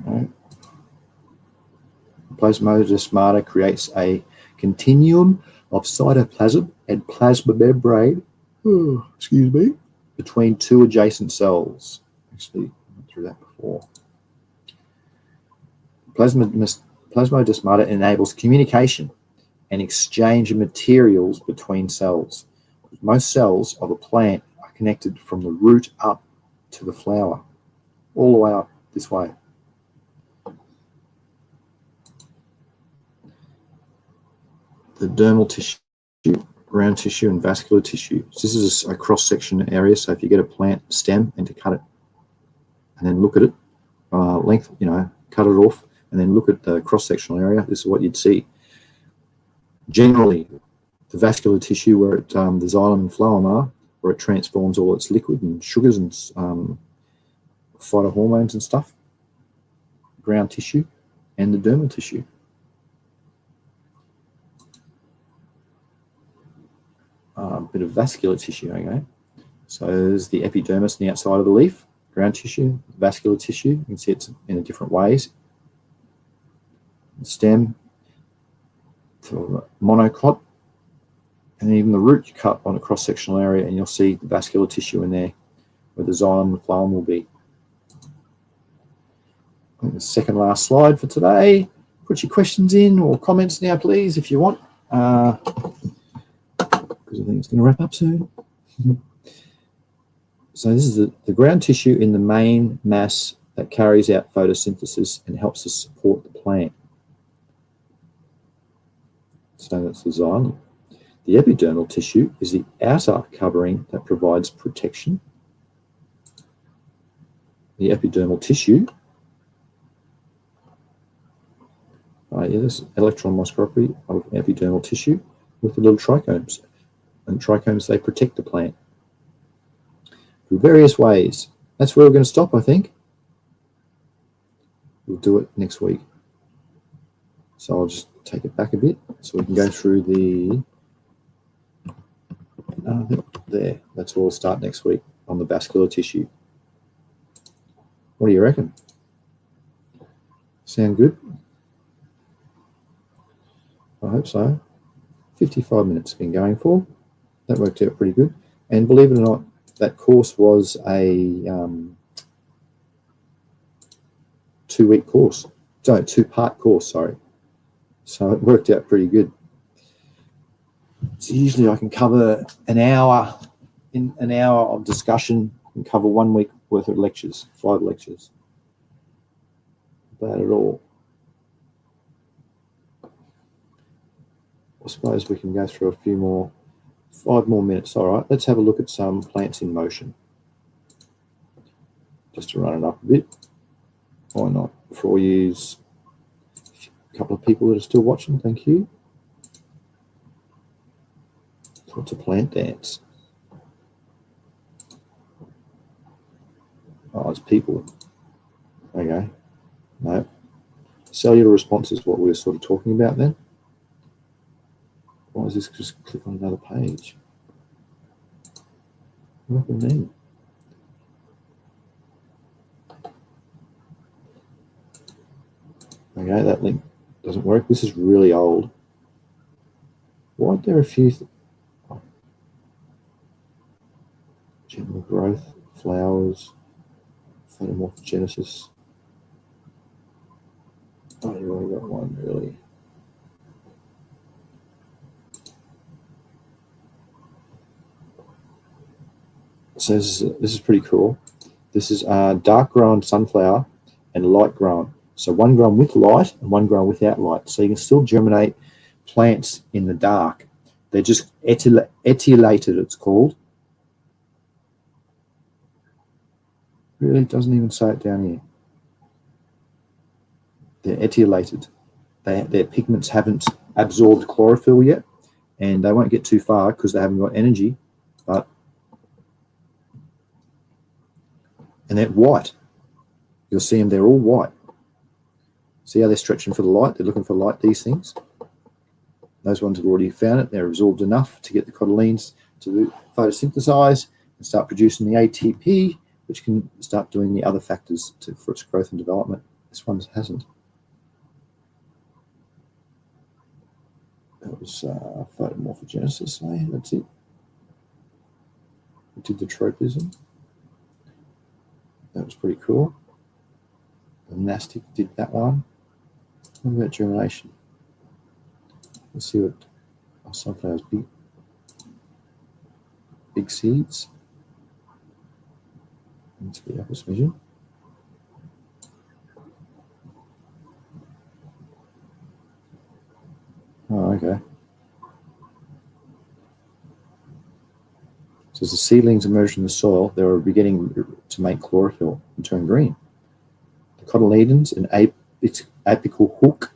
Right. Plasmodesmata creates a continuum of cytoplasm and plasma membrane, between two adjacent cells. Actually, I went through that before. Plasmodesmata enables communication and exchange of materials between cells. Most cells of a plant are connected from the root up to the flower, all the way up this way. The dermal tissue, ground tissue, and vascular tissue. So this is a cross-section area. So if you get a plant stem and to cut it, and then look at it, length, cut it off, and then look at the cross-sectional area, this is what you'd see. Generally, the vascular tissue where the xylem and phloem are, where it transforms all its liquid and sugars and phytohormones and stuff, ground tissue, and the dermal tissue. A bit of vascular tissue, okay? So there's the epidermis on the outside of the leaf, ground tissue, vascular tissue. You can see it's in different ways. The stem, monocot, and even the root you cut on a cross-sectional area, and you'll see the vascular tissue in there where the xylem and phloem will be. I think the second last slide for today. Put your questions in or comments now, please, if you want, because I think it's going to wrap up soon. So this is the ground tissue in the main mass that carries out photosynthesis and helps us support the plant. So that's the xylem. The epidermal tissue is the outer covering that provides protection. The epidermal tissue, this is electron microscopy of epidermal tissue with the little trichomes. And trichomes, they protect the plant through various ways. That's where we're going to stop, I think. We'll do it next week. So I'll just take it back a bit so we can go through the... there, that's where we'll start next week on the vascular tissue. What do you reckon? Sound good? I hope so. 55 minutes been going for. That worked out pretty good. And believe it or not, that course was a 2-week course. So 2-part course, sorry. So it worked out pretty good. So usually I can cover an hour, in an hour of discussion, and cover 1 week worth of lectures, 5 lectures. Bad at all. I suppose we can go through a few more, 5 more minutes. All right, let's have a look at some plants in motion. Just to run it up a bit. Why not? Before we use a couple of people that are still watching, thank you. So it's a plant dance. Oh, it's people. Okay. No. Cellular response is what we were sort of talking about then. Why does this just click on another page? What do you mean? Okay, that link doesn't work. This is really old. Why are there a few? General growth, flowers, photomorphogenesis. Oh, you only got one, really. So this is pretty cool. This is dark grown sunflower and light grown. So one grown with light and one grown without light. So you can still germinate plants in the dark. They're just etiolated, it's called. Really doesn't even say it down here. They're etiolated. Their pigments haven't absorbed chlorophyll yet, and they won't get too far because they haven't got energy. And they're white. You'll see them, they're all white. See how they're stretching for the light? They're looking for light, these things. Those ones have already found it. They're absorbed enough to get the cotyledons to photosynthesize and start producing the ATP, which can start doing the other factors for its growth and development. This one hasn't. That was photomorphogenesis, eh? That's it. We did the tropism. That was pretty cool. The nastic did that one. What about germination? Let's see what sunflowers big seeds. Let's get up a smidgen. Oh, okay. So as the seedlings emerge from the soil, they are beginning to make chlorophyll and turn green. The cotyledons and apical hook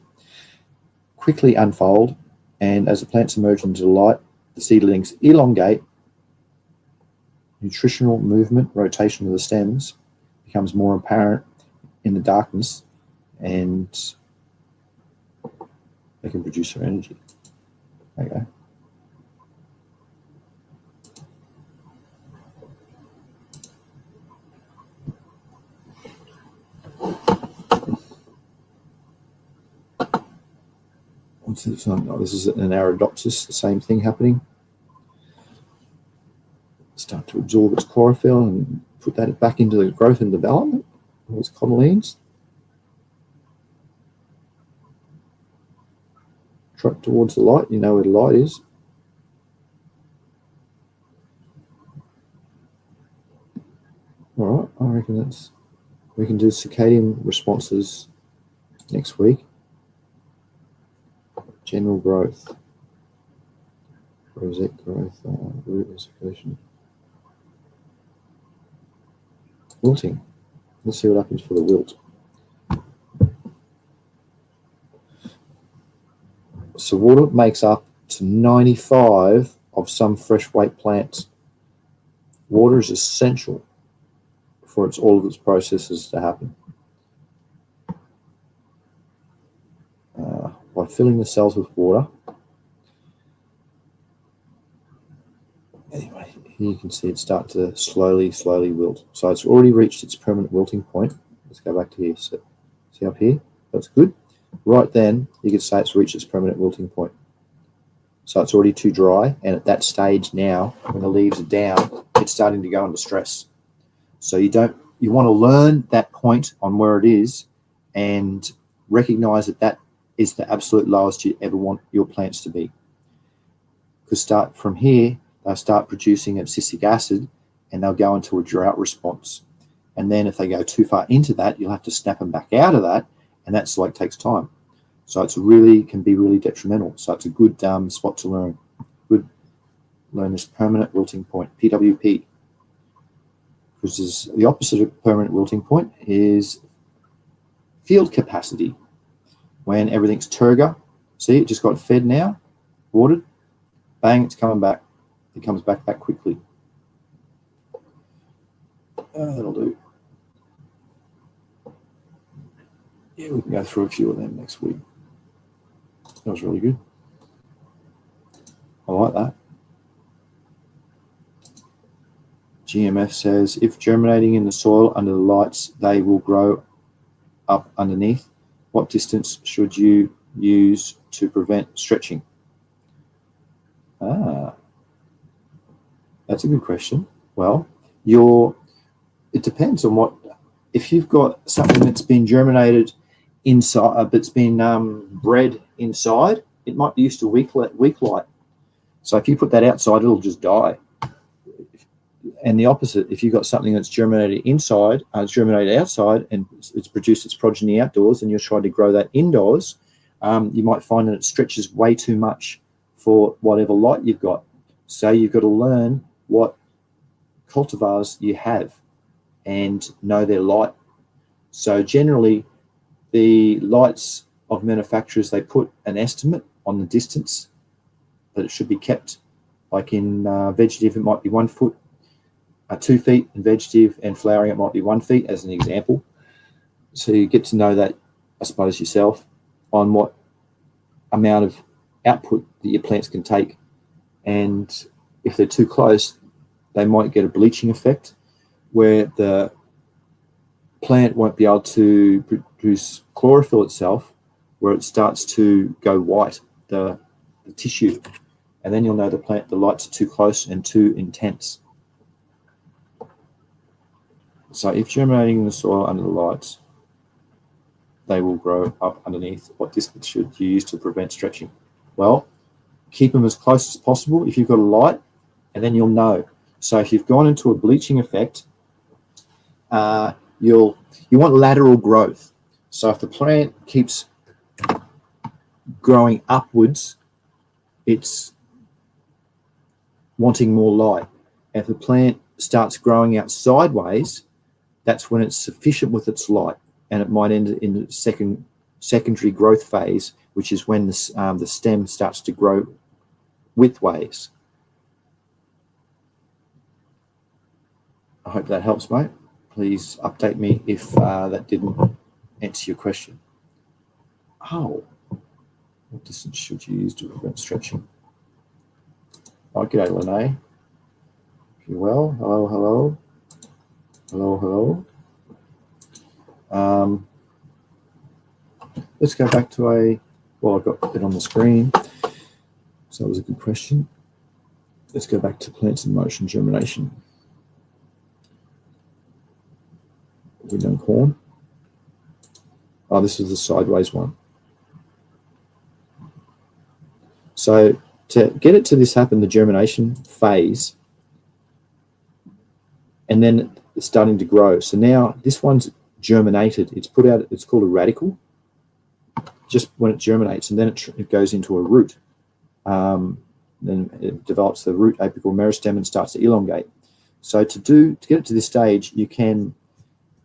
quickly unfold, and as the plants emerge into the light, the seedlings elongate. Nutritional movement, rotation of the stems becomes more apparent in the darkness, and they can produce their energy. Okay. What's this one? Oh, this is an Arabidopsis, the same thing happening. Start to absorb its chlorophyll and put that back into the growth and development of its cotyledons. Trot towards the light. You know where the light is. All right, I reckon we can do circadian responses next week. General growth, rosette growth, root respiration, wilting. Let's see what happens for the wilt. So water makes up to 95 of some fresh weight plants. Water is essential for all of its processes to happen. By filling the cells with water. Anyway, here you can see it start to slowly wilt. So it's already reached its permanent wilting point. Let's go back to here. So, see up here? That's good. Right then, you could say it's reached its permanent wilting point. So it's already too dry, and at that stage now, when the leaves are down, it's starting to go into stress. So you want to learn that point on where it is and recognize that is the absolute lowest you ever want your plants to be. Because start from here, they'll start producing abscisic acid and they'll go into a drought response. And then if they go too far into that, you'll have to snap them back out of that, and that's takes time. So it's really can be really detrimental. So it's a good spot to learn. Good learn this permanent wilting point, PWP. Because the opposite of permanent wilting point is field capacity. When everything's turgor, see, it just got fed now, watered, bang, it's coming back. It comes back quickly. That'll do. Yeah, we can go through a few of them next week. That was really good. I like that. GMF says, if germinating in the soil under the lights, they will grow up underneath. What distance should you use to prevent stretching? That's a good question. Well, it depends on what. If you've got something that's been germinated inside, that's been bred inside, it might be used to weak light. So if you put that outside, it'll just die. And the opposite, if you've got something that's germinated inside, it's germinated outside, and it's produced its progeny outdoors, and you're trying to grow that indoors, you might find that it stretches way too much for whatever light you've got. So you've got to learn what cultivars you have and know their light. So generally, the lights of manufacturers, they put an estimate on the distance that it should be kept. Like in vegetative, it might be 1 foot. 2 feet in vegetative, and flowering it might be 1 feet as an example. So you get to know that, I suppose, yourself on what amount of output that your plants can take. And if they're too close, they might get a bleaching effect where the plant won't be able to produce chlorophyll itself, where it starts to go white, the tissue. And then you'll know the lights are too close and too intense. So if germinating in the soil under the lights, they will grow up underneath. What distance should you use to prevent stretching? Well, keep them as close as possible if you've got a light, and then you'll know. So if you've gone into a bleaching effect, you want lateral growth. So if the plant keeps growing upwards, it's wanting more light. If the plant starts growing out sideways, that's when it's sufficient with its light, and it might end in the secondary growth phase, which is when the stem starts to grow widthways. I hope that helps, mate. Please update me if that didn't answer your question. Oh, what distance should you use to prevent stretching? Oh, g'day, Lene. If you're well, hello. Let's go back to I've got it on the screen, so that was a good question. Let's go back to plants in motion germination. We've done corn. Oh, this is the sideways one. So to get it to this happen, the germination phase, and then it's starting to grow. So now this one's germinated. It's put out, it's called a radicle, just when it germinates, and then it goes into a root. Then it develops the root apical meristem and starts to elongate. So to get it to this stage, you can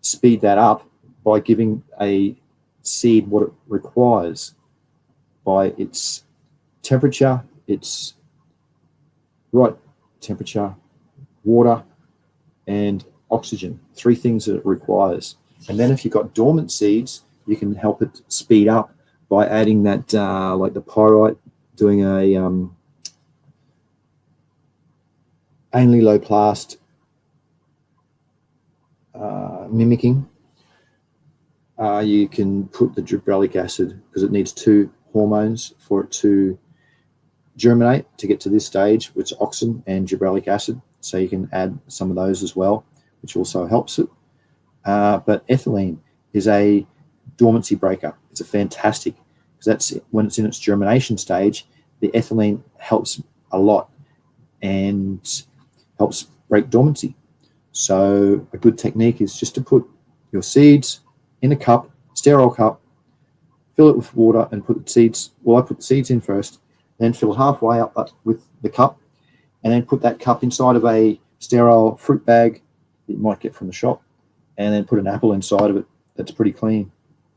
speed that up by giving a seed what it requires by its temperature, its right temperature, water, and oxygen. 3 things that it requires. And then if you've got dormant seeds, you can help it speed up by adding that, like the pyrite, doing a anliloplast mimicking. You can put the gibberellic acid, because it needs 2 hormones for it to germinate to get to this stage, which is auxin and gibberellic acid. So you can add some of those as well, which also helps it. But ethylene is a dormancy breaker. It's a fantastic, because that's when it's in its germination stage. The ethylene helps a lot and helps break dormancy. So a good technique is just to put your seeds in a cup, sterile cup, fill it with water and put the seeds. Well, I put the seeds in first, then fill halfway up with the cup, and then put that cup inside of a sterile fruit bag that you might get from the shop, and then put an apple inside of it that's pretty clean.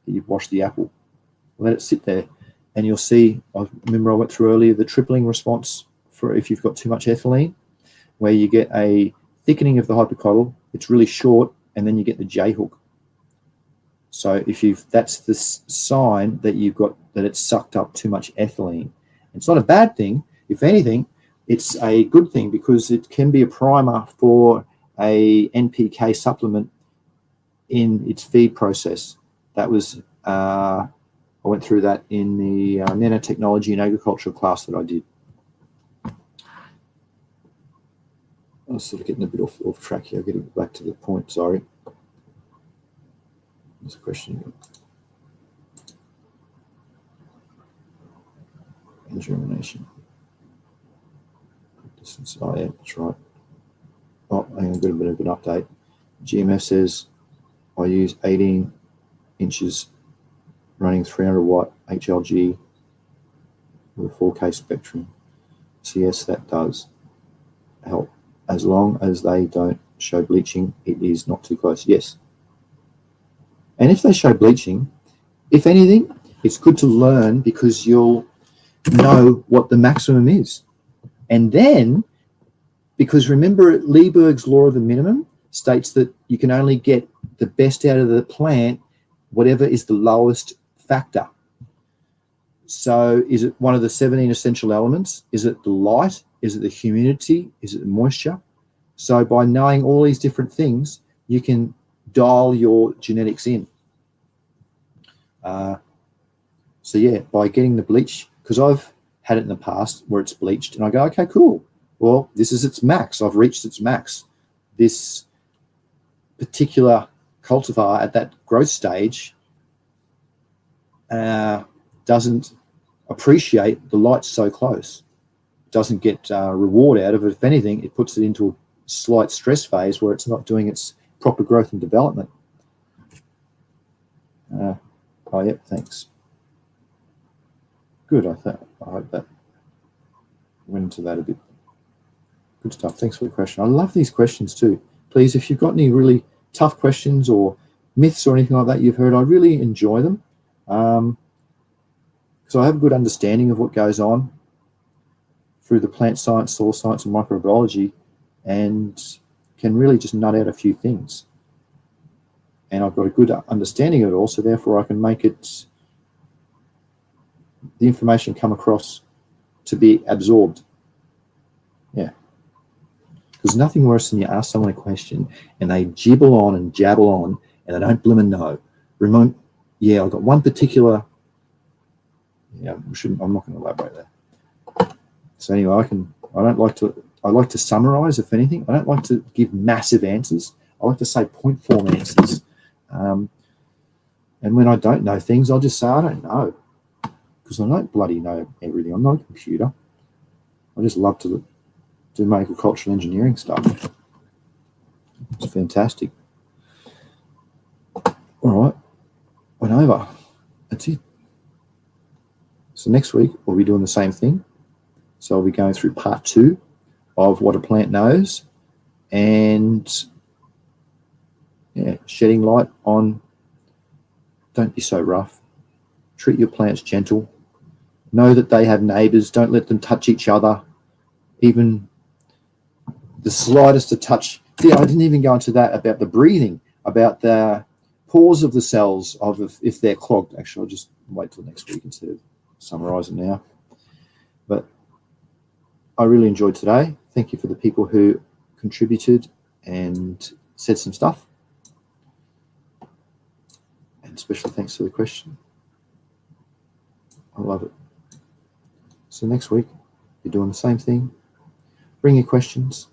You've washed the apple. Let it sit there, and you'll see. I remember I went through earlier the tripling response for if you've got too much ethylene, where you get a thickening of the hypocotyl. It's really short, and then you get the J hook. So that's the sign that you've got that it's sucked up too much ethylene. It's not a bad thing. If anything, it's a good thing because it can be a primer for a NPK supplement in its feed process. That was I went through that in the nanotechnology and agriculture class that I did. I was sort of getting a bit off track here. Getting back to the point, sorry. There's a question again. And germination. Distance. Oh, yeah, that's right. Oh, hang on, got a bit of an update. GMF says I use 18 inches running 300 watt HLG with a 4K spectrum. So yes, that does help. As long as they don't show bleaching, it is not too close. Yes. And if they show bleaching, if anything, it's good to learn because you'll know what the maximum is. And then, because remember Lieberg's law of the minimum states that you can only get the best out of the plant, whatever is the lowest factor. So is it one of the 17 essential elements? Is it the light? Is it the humidity? Is it the moisture? So by knowing all these different things, you can dial your genetics in. So yeah, by getting the bleach, because I've had it in the past where it's bleached and I go, okay, cool. Well, this is its max. I've reached its max. This particular cultivar at that growth stage doesn't appreciate the light so close. It doesn't get reward out of it. If anything, it puts it into a slight stress phase where it's not doing its proper growth and development. Oh, yep, thanks. Good, I hope that went into that a bit. Good stuff. Thanks for the question. I love these questions too. Please, if you've got any really tough questions or myths or anything like that you've heard, I really enjoy them. Because I have a good understanding of what goes on through the plant science, soil science, and microbiology, and can really just nut out a few things. And I've got a good understanding of it all, so therefore I can make it, the information come across to be absorbed. Yeah. There's nothing worse than you ask someone a question and they jibble on and jabble on and they don't bloom and know. Yeah, I've got one particular, yeah, I'm not going to elaborate there. So anyway, I like to summarize, if anything. I don't like to give massive answers. I like to say point form answers. And when I don't know things, I'll just say, I don't know. Because I don't bloody know everything. I'm not a computer. I just love to do agricultural engineering stuff. It's fantastic. All right. Went over. That's it. So next week, we'll be doing the same thing. So I'll be going through part 2 of what a plant knows and shedding light on don't be so rough. Treat your plants gentle. Know that they have neighbours. Don't let them touch each other. Even the slightest of touch. Yeah, I didn't even go into that about the breathing, about the pores of the cells if they're clogged. Actually, I'll just wait till next week instead of summarising now. But I really enjoyed today. Thank you for the people who contributed and said some stuff. And special thanks for the question. I love it. So next week, you're doing the same thing. Bring your questions.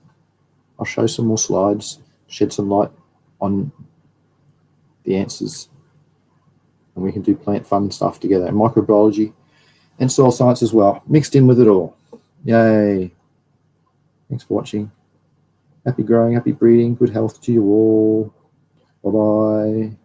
I'll show some more slides, shed some light on the answers, and we can do plant fun stuff together, and microbiology and soil science as well, mixed in with it all. Yay. Thanks for watching. Happy growing, happy breeding, good health to you all. Bye-bye.